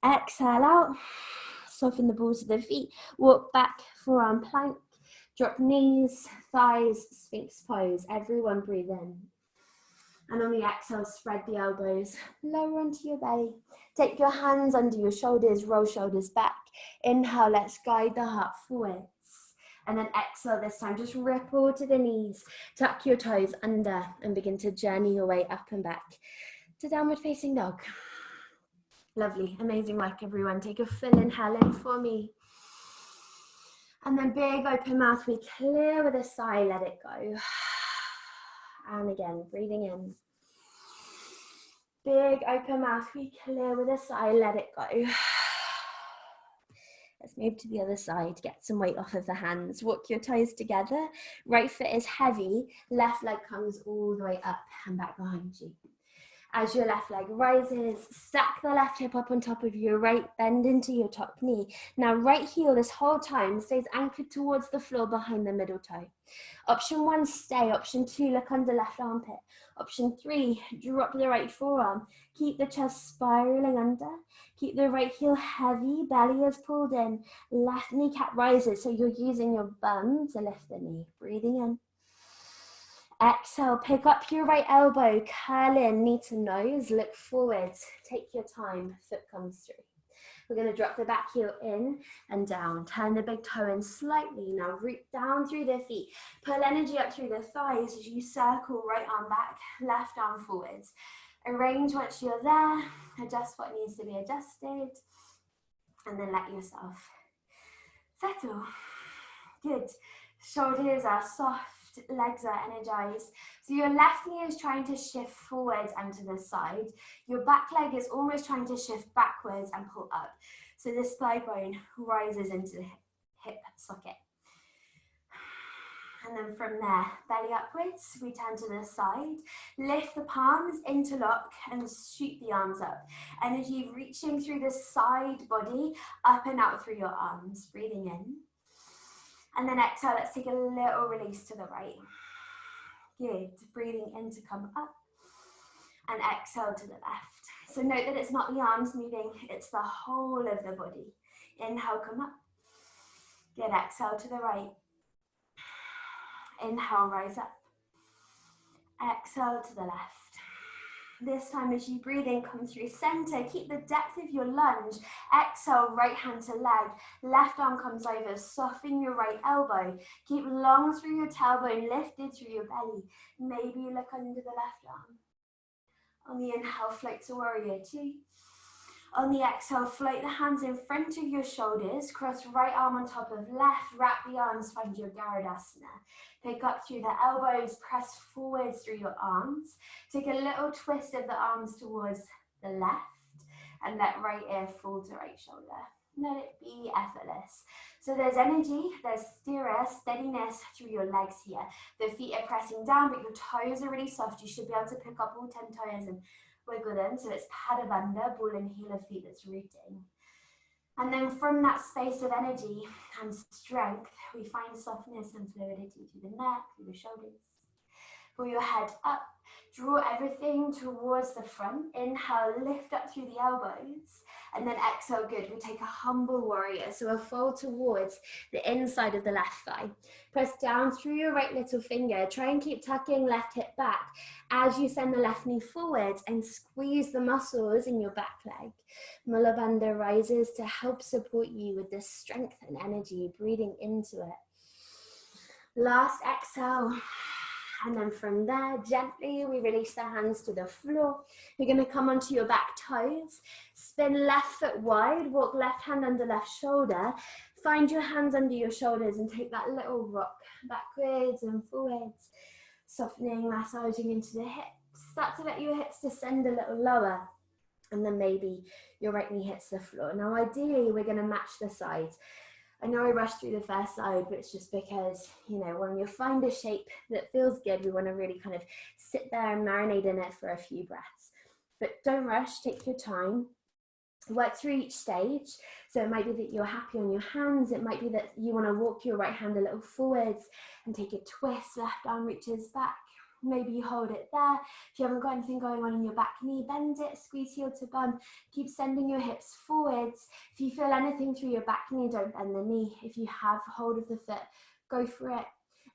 Speaker 1: Exhale out, soften the balls of the feet. Walk back, forearm plank. Drop knees, thighs, Sphinx pose. Everyone breathe in. And on the exhale, spread the elbows lower onto your belly. Take your hands under your shoulders, roll shoulders back. Inhale, let's guide the heart forwards. And then exhale this time, just ripple to the knees. Tuck your toes under and begin to journey your way up and back to downward facing dog. Lovely, amazing work everyone. Take a full inhale in for me. And then big open mouth, we clear with a sigh, let it go. And again, breathing in. Big open mouth, we clear with a sigh, let it go. Let's move to the other side, get some weight off of the hands. Walk your toes together. Right foot is heavy, left leg comes all the way up and back behind you. As your left leg rises, stack the left hip up on top of your right, bend into your top knee. Now right heel this whole time stays anchored towards the floor behind the middle toe. Option 1, stay. Option 2, look under left armpit. Option 3, drop the right forearm. Keep the chest spiraling under. Keep the right heel heavy, belly is pulled in. Left kneecap rises, so you're using your bum to lift the knee. Breathing in. Exhale, pick up your right elbow, curl in, knee to nose, look forwards. Take your time, foot comes through. We're going to drop the back heel in and down. Turn the big toe in slightly. Now root down through the feet. Pull energy up through the thighs as you circle right arm back, left arm forwards. Arrange once you're there. Adjust what needs to be adjusted. And then let yourself settle. Good. Shoulders are soft. Legs are energized. So your left knee is trying to shift forwards and to the side. Your back leg is almost trying to shift backwards and pull up. So this thigh bone rises into the hip socket. And then from there, belly upwards, we turn to the side. Lift the palms, interlock, and shoot the arms up. Energy reaching through the side body, up and out through your arms. Breathing in. And then exhale, let's take a little release to the right. Good, breathing in to come up. And exhale to the left. So note that it's not the arms moving, it's the whole of the body. Inhale, come up. Good, exhale to the right. Inhale, rise up. Exhale to the left. This time as you breathe in, come through center. Keep the depth of your lunge. Exhale, right hand to leg. Left arm comes over. Soften your right elbow. Keep long through your tailbone, lifted through your belly. Maybe you look under the left arm. On the inhale, float to warrior 2. On the exhale, float the hands in front of your shoulders. Cross right arm on top of left. Wrap the arms, find your Garudasana. Pick up through the elbows, press forwards through your arms. Take a little twist of the arms towards the left and let right ear fall to right shoulder. Let it be effortless. So there's energy, there's steadiness through your legs here. The feet are pressing down, but your toes are really soft. You should be able to pick up all 10 toes and wiggle them. So it's Pada Bandha, ball and heel of feet that's rooting. And then from that space of energy and strength, we find softness and fluidity through the neck, through the shoulders. Pull your head up, draw everything towards the front. Inhale, lift up through the elbows. And then exhale, good. We take a humble warrior. So a fold towards the inside of the left thigh. Press down through your right little finger. Try and keep tucking left hip back as you send the left knee forwards and squeeze the muscles in your back leg. Mula Bandha rises to help support you with this strength and energy, breathing into it. Last exhale. And then from there, gently, we release the hands to the floor. You're going to come onto your back toes. Spin left foot wide. Walk left hand under left shoulder. Find your hands under your shoulders and take that little rock backwards and forwards. Softening, massaging into the hips. Start to let your hips descend a little lower. And then maybe your right knee hits the floor. Now, ideally, we're going to match the sides. I know I rushed through the first side, but it's just because, you know, when you find a shape that feels good, we want to really kind of sit there and marinate in it for a few breaths. But don't rush, take your time. Work through each stage. So it might be that you're happy on your hands. It might be that you want to walk your right hand a little forwards and take a twist. Left arm reaches back. Maybe you hold it there. If you haven't got anything going on in your back knee, bend it, squeeze heel to bum. Keep sending your hips forwards. If you feel anything through your back knee, don't bend the knee. If you have hold of the foot, go for it.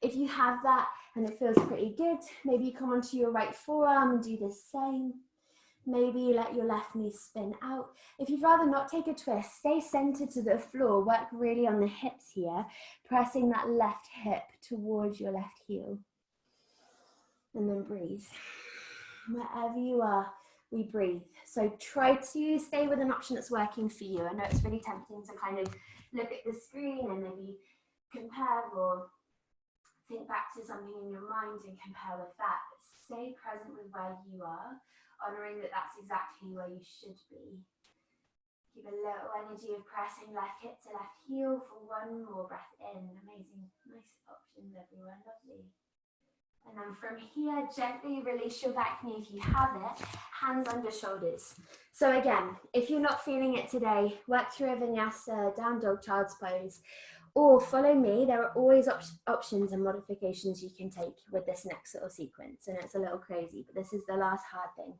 Speaker 1: If you have that and it feels pretty good, maybe come onto your right forearm and do the same. Maybe let your left knee spin out. If you'd rather not take a twist, stay centered to the floor. Work really on the hips here, pressing that left hip towards your left heel. And then breathe. Wherever you are, we breathe. So try to stay with an option that's working for you. I know it's really tempting to kind of look at the screen and maybe compare or think back to something in your mind and compare with that. But stay present with where you are, honoring that that's exactly where you should be. Keep a little energy of pressing left hip to left heel for one more breath in. Amazing. Nice options, everyone. Lovely. And then from here, gently release your back knee if you have it, hands under shoulders. So again, if you're not feeling it today, work through a vinyasa, down dog, child's pose, or follow me. There are always options and modifications you can take with this next little sequence. And it's a little crazy, but this is the last hard thing.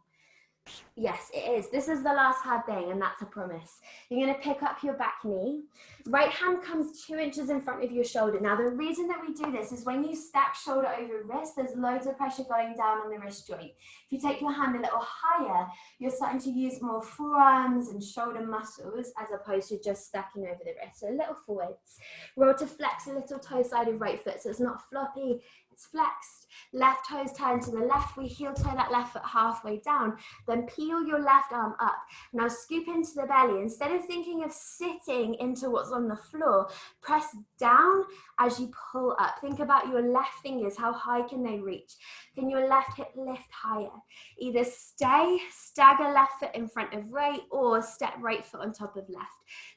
Speaker 1: Yes, it is. This is the last hard thing, and that's a promise. You're going to pick up your back knee. Right hand comes 2 inches in front of your shoulder. Now, the reason that we do this is when you stack shoulder over wrist, there's loads of pressure going down on the wrist joint. If you take your hand a little higher, you're starting to use more forearms and shoulder muscles as opposed to just stacking over the wrist. So a little forwards. Roll to flex a little toe side of right foot, so it's not floppy, it's flexed. Left toes turn to the left. We heel toe that left foot halfway down. Then peel your left arm up. Now scoop into the belly. Instead of thinking of sitting into what's on the floor, press down as you pull up. Think about your left fingers. How high can they reach? Can your left hip lift higher? Either stagger left foot in front of right, or step right foot on top of left.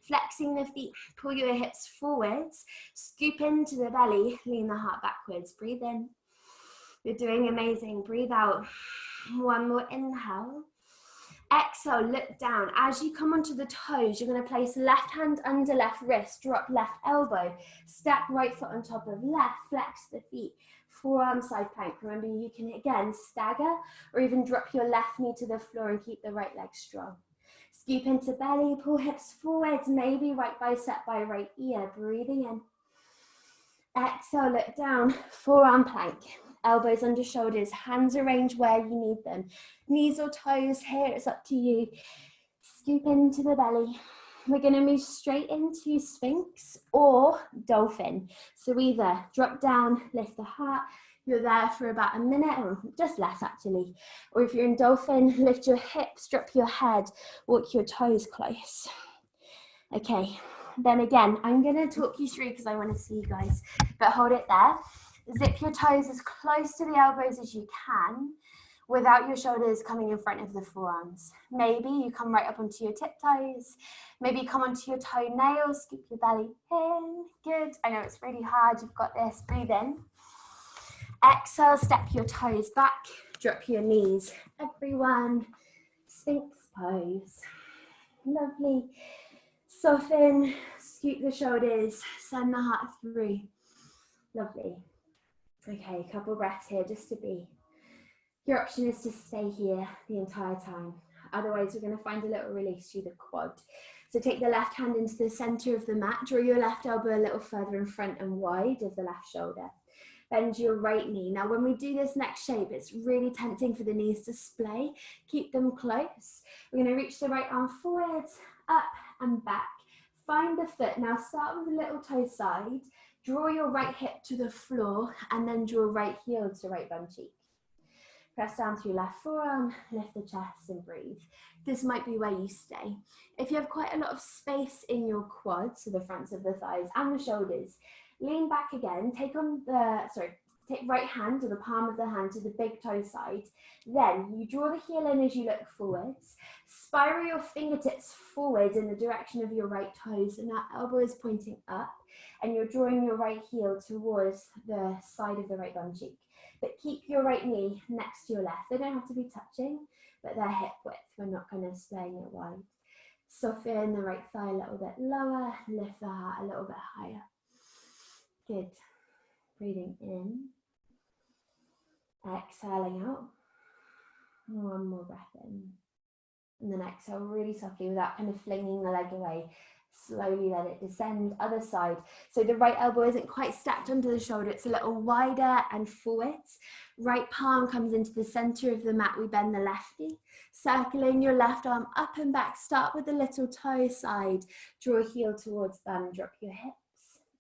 Speaker 1: Flexing the feet, pull your hips forwards, scoop into the belly, lean the heart backwards. Breathe in. You're doing amazing. Breathe out. One more inhale. Exhale, look down. As you come onto the toes, you're going to place left hand under left wrist, drop left elbow, stack right foot on top of left, flex the feet, forearm side plank. Remember, you can again stagger or even drop your left knee to the floor and keep the right leg strong. Scoop into belly, pull hips forwards, maybe right bicep by right ear, breathing in. Exhale, look down, forearm plank. Elbows under shoulders, hands arranged where you need them. Knees or toes, here it's up to you. Scoop into the belly. We're going to move straight into Sphinx or Dolphin. So either drop down, lift the heart. You're there for about a minute, or just less actually. Or if you're in Dolphin, lift your hips, drop your head, walk your toes close. Okay, then again, I'm going to talk you through because I want to see you guys, but hold it there. Zip your toes as close to the elbows as you can without your shoulders coming in front of the forearms. Maybe you come right up onto your tiptoes. Maybe come onto your toenails, scoop your belly in. Good. I know it's really hard. You've got this. Breathe in. Exhale, step your toes back. Drop your knees. Everyone, Sphinx pose. Lovely. Soften, scoop the shoulders, send the heart through. Lovely. Okay, a couple breaths here just to be. Your option is to stay here the entire time. Otherwise, you're going to find a little release through the quad. So take the left hand into the center of the mat. Draw your left elbow a little further in front and wide of the left shoulder. Bend your right knee. Now, when we do this next shape, it's really tempting for the knees to splay. Keep them close. We're going to reach the right arm forwards, up and back. Find the foot. Now, start with the little toe side. Draw your right hip to the floor and then draw right heel to right bum cheek. Press down through left forearm, lift the chest and breathe. This might be where you stay. If you have quite a lot of space in your quads, so the fronts of the thighs and the shoulders, lean back again, take right hand or the palm of the hand to the big toe side. Then you draw the heel in as you look forwards. Spiral your fingertips forward in the direction of your right toes, and that elbow is pointing up, and you're drawing your right heel towards the side of the right bum cheek. But keep your right knee next to your left. They don't have to be touching, but they're hip width. We're not kind of splaying it wide. Soften the right thigh a little bit lower, lift the heart a little bit higher. Good. Breathing in. Exhaling out. One more breath in. And then exhale really softly without kind of flinging the leg away. Slowly let it descend, other side. So the right elbow isn't quite stacked under the shoulder, it's a little wider and forwards. Right palm comes into the center of the mat, we bend the lefty. Circling your left arm up and back, start with the little toe side, draw heel towards bum, drop your hips.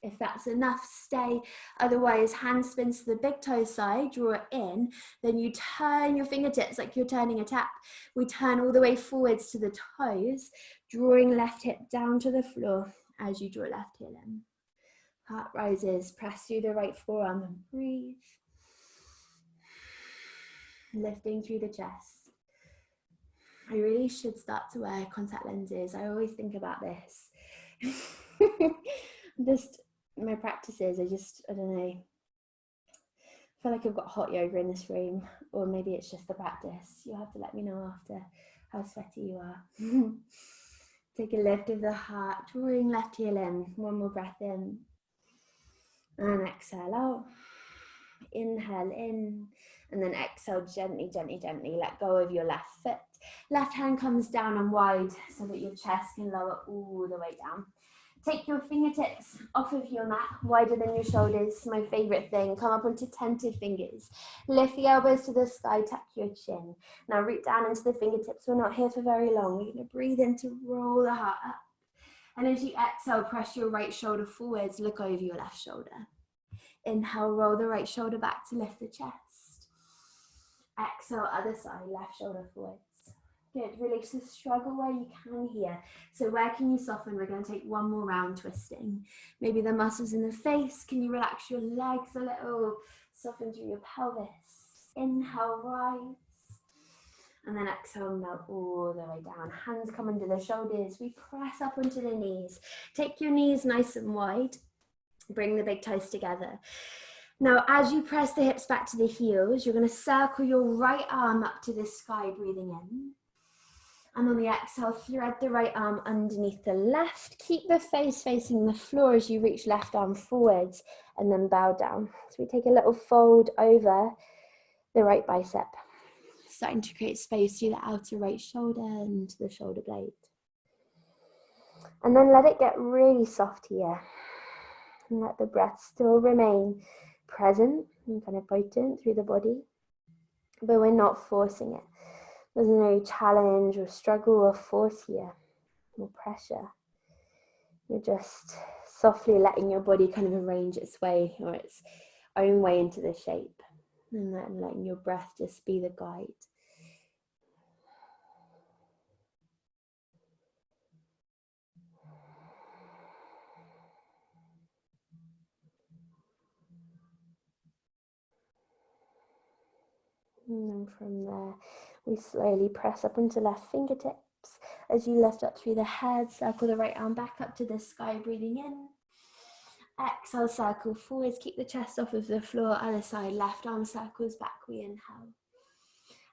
Speaker 1: If that's enough, stay. Otherwise, hand spins to the big toe side, draw it in, then you turn your fingertips like you're turning a tap. We turn all the way forwards to the toes, drawing left hip down to the floor as you draw left heel in. Heart rises, press through the right forearm and breathe. Lifting through the chest. I really should start to wear contact lenses. I always think about this. Just my practices, I don't know. I feel like I've got hot yoga in this room, or maybe it's just the practice. You'll have to let me know after how sweaty you are. Take a lift of the heart, drawing left heel in. One more breath in. And exhale out. Inhale in. And then exhale gently, gently, gently. Let go of your left foot. Left hand comes down and wide so that your chest can lower all the way down. Take your fingertips off of your mat, wider than your shoulders. My favorite thing. Come up onto tented fingers. Lift the elbows to the sky, tuck your chin. Now root down into the fingertips. We're not here for very long. We're going to breathe in to roll the heart up. And as you exhale, press your right shoulder forwards, look over your left shoulder. Inhale, roll the right shoulder back to lift the chest. Exhale, other side, left shoulder forwards. Good, release the struggle where you can here. So where can you soften? We're going to take one more round twisting. Maybe the muscles in the face. Can you relax your legs a little? Soften through your pelvis. Inhale, rise. And then exhale, melt all the way down. Hands come under the shoulders. We press up onto the knees. Take your knees nice and wide. Bring the big toes together. Now, as you press the hips back to the heels, you're going to circle your right arm up to the sky, breathing in. And on the exhale, thread the right arm underneath the left. Keep the face facing the floor as you reach left arm forwards and then bow down. So we take a little fold over the right bicep. Starting to create space through the outer right shoulder and the shoulder blade. And then let it get really soft here. And let the breath still remain present and kind of potent through the body. But we're not forcing it. There's no challenge or struggle or force here, or pressure. You're just softly letting your body kind of arrange its way or its own way into the shape. And then letting your breath just be the guide. And then from there, we slowly press up into left fingertips. As you lift up through the head, circle the right arm back up to the sky, breathing in. Exhale, circle forwards, keep the chest off of the floor, other side, left arm circles back, we inhale.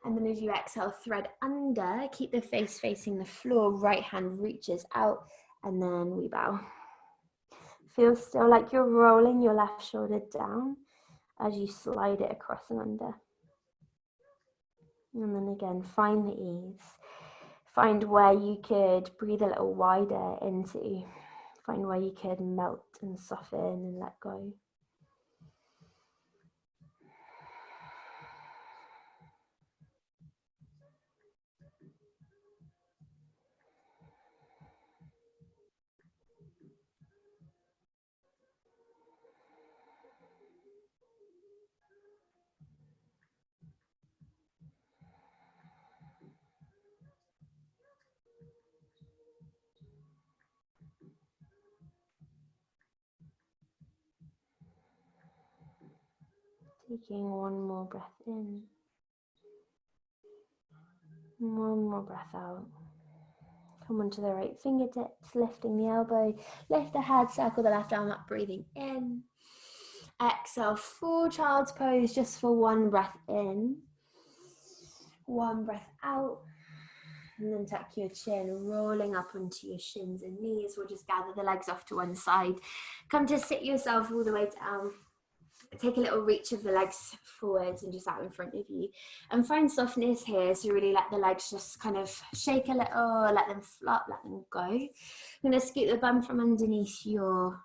Speaker 1: And then as you exhale, thread under, keep the face facing the floor, right hand reaches out, and then we bow. Feel still like you're rolling your left shoulder down as you slide it across and under. And then again, find the ease. Find where you could breathe a little wider into. Find where you could melt and soften and let go. Taking one more breath in. One more breath out. Come onto the right fingertips, lifting the elbow. Lift the head, circle the left arm up, breathing in. Exhale, full child's pose just for one breath in. One breath out. And then tuck your chin, rolling up onto your shins and knees. We'll just gather the legs off to one side. Come to sit yourself all the way down. take a little reach of the legs forwards and just out in front of you, and find softness here. So really let the legs just kind of shake a little, let them flop, let them go. I'm going to scoot the bum from underneath your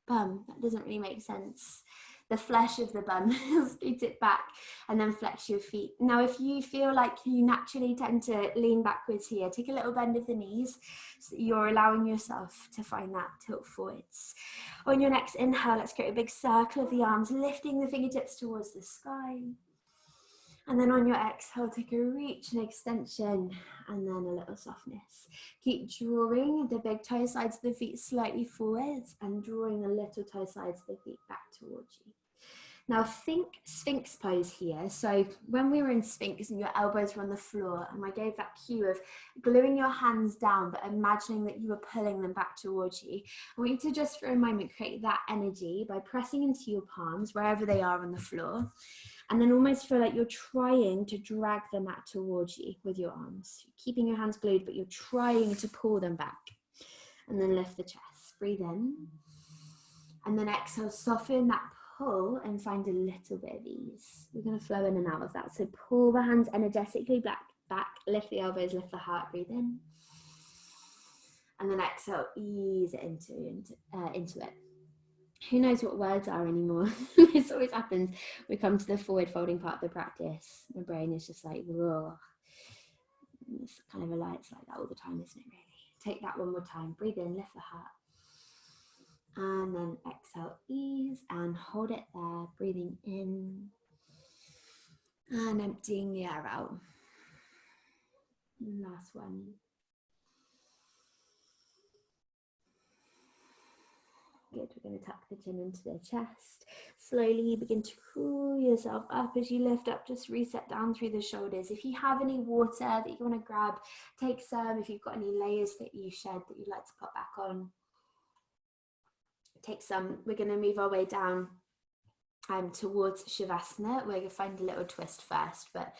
Speaker 1: bum. That doesn't really make sense. The flesh of the bum, scoot it back and then flex your feet. Now, if you feel like you naturally tend to lean backwards here, take a little bend of the knees so that you're allowing yourself to find that tilt forwards. On your next inhale, let's create a big circle of the arms, lifting the fingertips towards the sky. And then on your exhale, take a reach and extension, and then a little softness. Keep drawing the big toe sides of the feet slightly forwards and drawing the little toe sides of the feet back towards you. Now think Sphinx pose here. So when we were in Sphinx and your elbows were on the floor, and I gave that cue of gluing your hands down, but imagining that you were pulling them back towards you, I want you to just for a moment create that energy by pressing into your palms wherever they are on the floor. And then almost feel like you're trying to drag the mat towards you with your arms. You're keeping your hands glued, but you're trying to pull them back. And then lift the chest. Breathe in. And then exhale, soften that pull and find a little bit of ease. We're going to flow in and out of that. So pull the hands energetically back, lift the elbows, lift the heart, breathe in. And then exhale, ease it into it. Who knows what words are anymore? This always happens. We come to the forward folding part of the practice. My brain is just like, whoa. It's kind of a lie. It's like that all the time, isn't it, really? Take that one more time. Breathe in, lift the heart. And then exhale, ease, and hold it there. Breathing in. And emptying the air out. Last one. Good, we're going to tuck the chin into the chest. Slowly begin to cool yourself up as you lift up, just reset down through the shoulders. If you have any water that you want to grab, take some. If you've got any layers that you shed that you'd like to put back on, take some. We're going to move our way down towards Shavasana. We're going to find a little twist first, but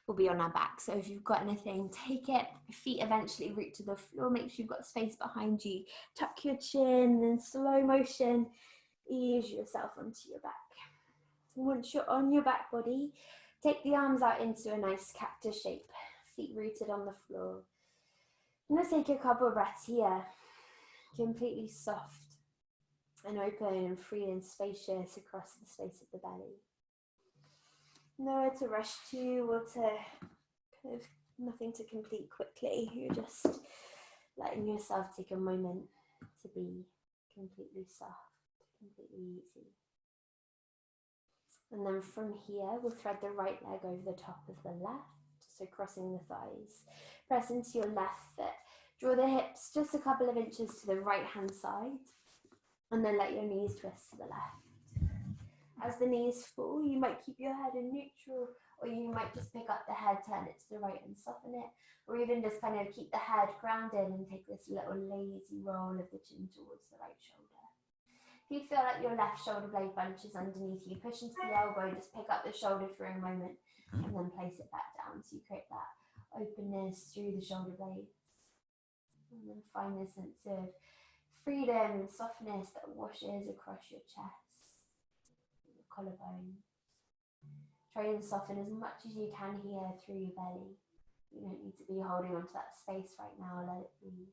Speaker 1: we'll be on our back. So if you've got anything, take it. Feet eventually root to the floor. Make sure you've got space behind you. Tuck your chin and in slow motion, ease yourself onto your back. So once you're on your back body, take the arms out into a nice cactus shape. Feet rooted on the floor. I'm going to take a couple of breaths here. Completely soft and open and free and spacious across the space of the belly. Nowhere to rush to or to kind of nothing to complete quickly. You're just letting yourself take a moment to be completely soft, completely easy. And then from here, we'll thread the right leg over the top of the left, so crossing the thighs. Press into your left foot. Draw the hips just a couple of inches to the right hand side, and then let your knees twist to the left. As the knees fall, you might keep your head in neutral, or you might just pick up the head, turn it to the right and soften it, or even just kind of keep the head grounded and take this little lazy roll of the chin towards the right shoulder. If you feel like your left shoulder blade bunches underneath you, push into the elbow, just pick up the shoulder for a moment and then place it back down, so you create that openness through the shoulder blades. And then find this sense of freedom and softness that washes across your chest, your collarbone. Try and soften as much as you can here through your belly. You don't need to be holding onto that space right now, let it be.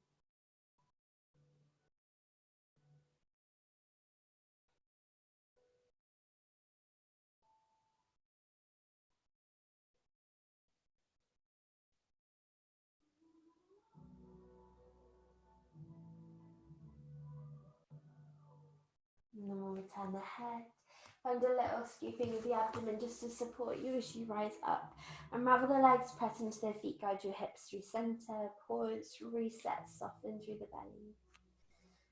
Speaker 1: And then we'll return the head. Find a little scooping of the abdomen just to support you as you rise up. Unravel the legs, press into the feet, guide your hips through center, pause, reset, soften through the belly.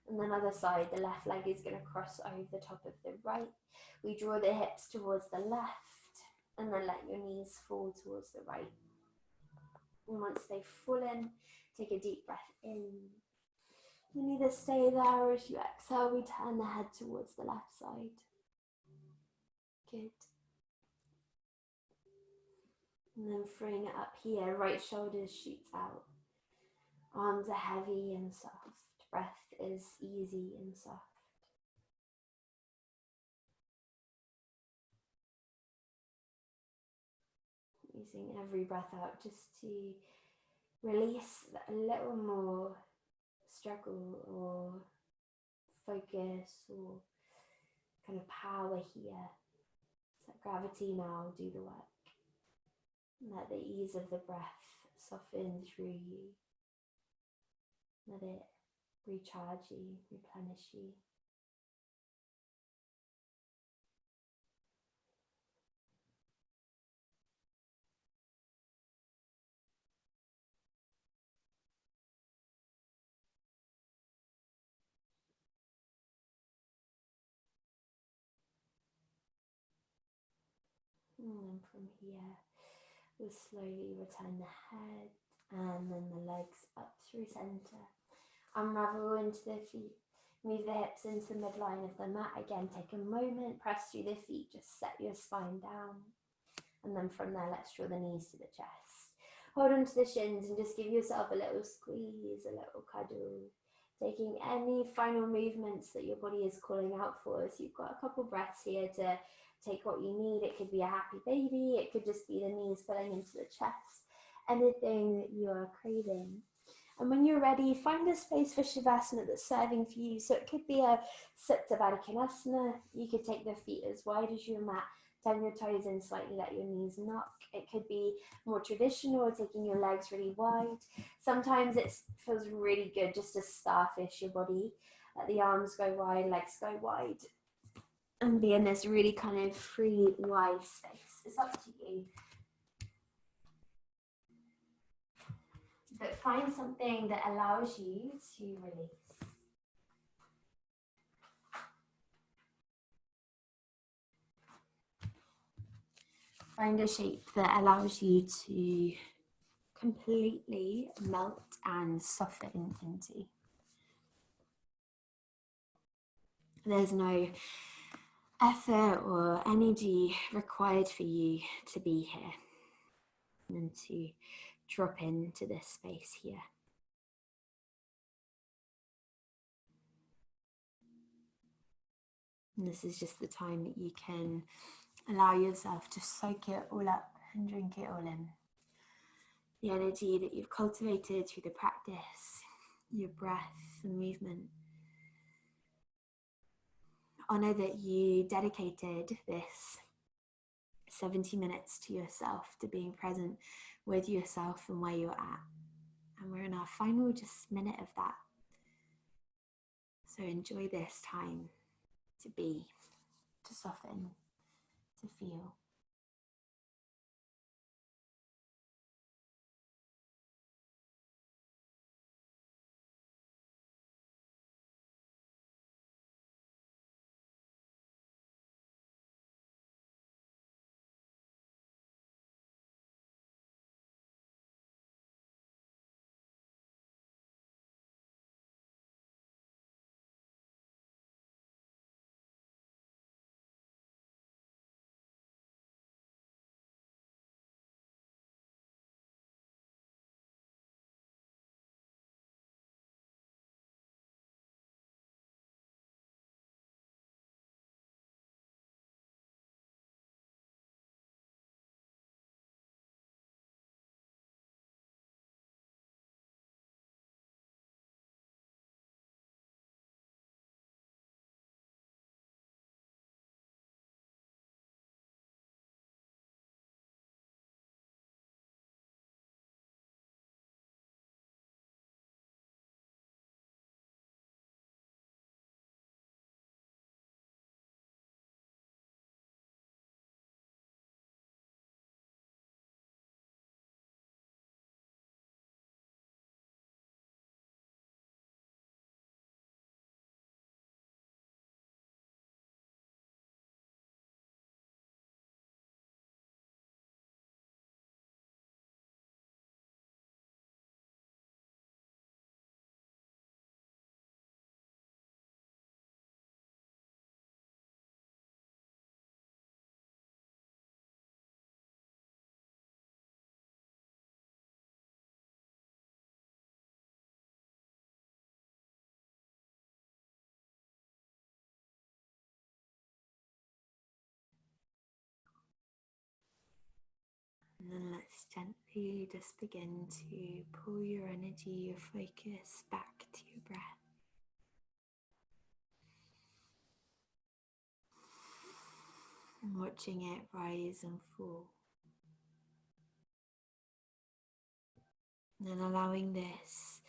Speaker 1: And then other side, the left leg is going to cross over the top of the right. We draw the hips towards the left, and then let your knees fall towards the right. And once they've fallen, take a deep breath in. You either stay there, or as you exhale, we turn the head towards the left side. Good. And then freeing it up here, right shoulder shoots out. Arms are heavy and soft. Breath is easy and soft. using every breath out just to release a little more struggle or focus or kind of power here. Let gravity now do the work. Let the ease of the breath soften through you. Let it recharge you, replenish you. And from here, we'll slowly return the head and then the legs up through center. Unravel into the feet. Move the hips into the midline of the mat. Again, take a moment, press through the feet, just set your spine down. And then from there, let's draw the knees to the chest. Hold on to the shins and just give yourself a little squeeze, a little cuddle. Taking any final movements that your body is calling out for. So you've got a couple breaths here to take what you need. It could be a happy baby. It could just be the knees pulling into the chest. Anything that you are craving. And when you're ready, find a space for Shavasana that's serving for you. So it could be a Supta Baddha Konasana. You could take the feet as wide as your mat. Turn your toes in slightly, let your knees knock. It could be more traditional, taking your legs really wide. Sometimes it feels really good just to starfish your body. Let the arms go wide, legs go wide. And be in this really kind of free, wide space. It's up to you. But find something that allows you to release. Find a shape that allows you to completely melt and soften into. There's no effort or energy required for you to be here and to drop into this space here. And this is just the time that you can allow yourself to soak it all up and drink it all in. The energy that you've cultivated through the practice, your breath and movement. Honor that you dedicated this 70 minutes to yourself, to being present with yourself and where you're at. And we're in our final just minute of that. So enjoy this time to be, to soften, to feel. And then let's gently just begin to pull your energy, your focus back to your breath. And watching it rise and fall. And then allowing this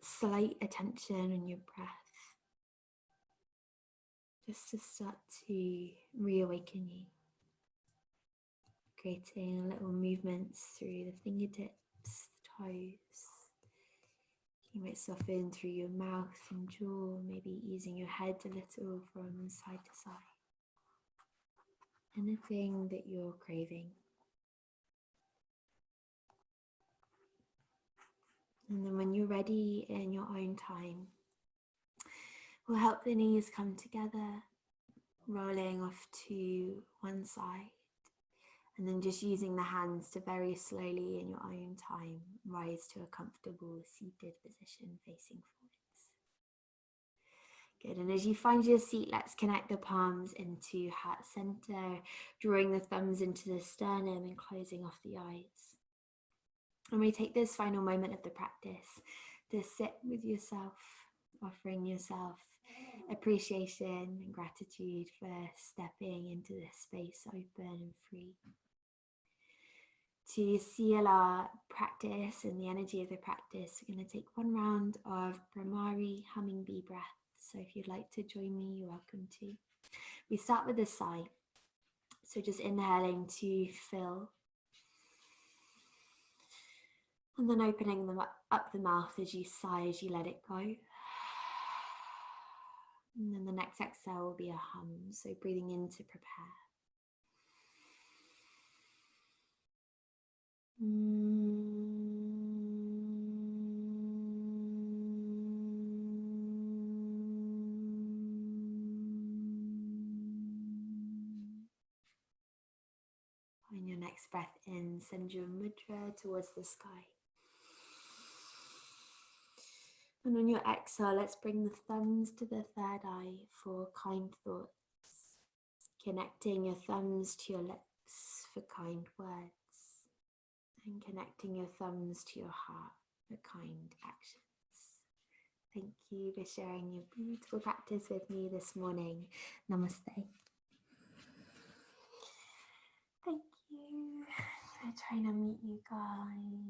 Speaker 1: slight attention on your breath just to start to reawaken you. Creating little movements through the fingertips, the toes. You might soften through your mouth and jaw, maybe easing your head a little from side to side. Anything that you're craving. And then when you're ready in your own time, we'll help the knees come together, rolling off to one side. And then just using the hands to very slowly in your own time, rise to a comfortable seated position facing forwards. Good, and as you find your seat, let's connect the palms into heart center, drawing the thumbs into the sternum and closing off the eyes. And we take this final moment of the practice to sit with yourself, offering yourself appreciation and gratitude for stepping into this space open and free. To seal our practice and the energy of the practice, we're going to take one round of Brahmari humming bee breath. So if you'd like to join me, you're welcome to. We start with a sigh. So just inhaling to fill. And then opening them up the mouth as you sigh, as you let it go. And then the next exhale will be a hum. So breathing in to prepare. On your next breath in, send your mudra towards the sky. And on your exhale, let's bring the thumbs to the third eye for kind thoughts. Connecting your thumbs to your lips for kind words. And connecting your thumbs to your heart for kind actions. Thank you for sharing your beautiful practice with me this morning. Namaste. Thank you. So trying to meet you guys.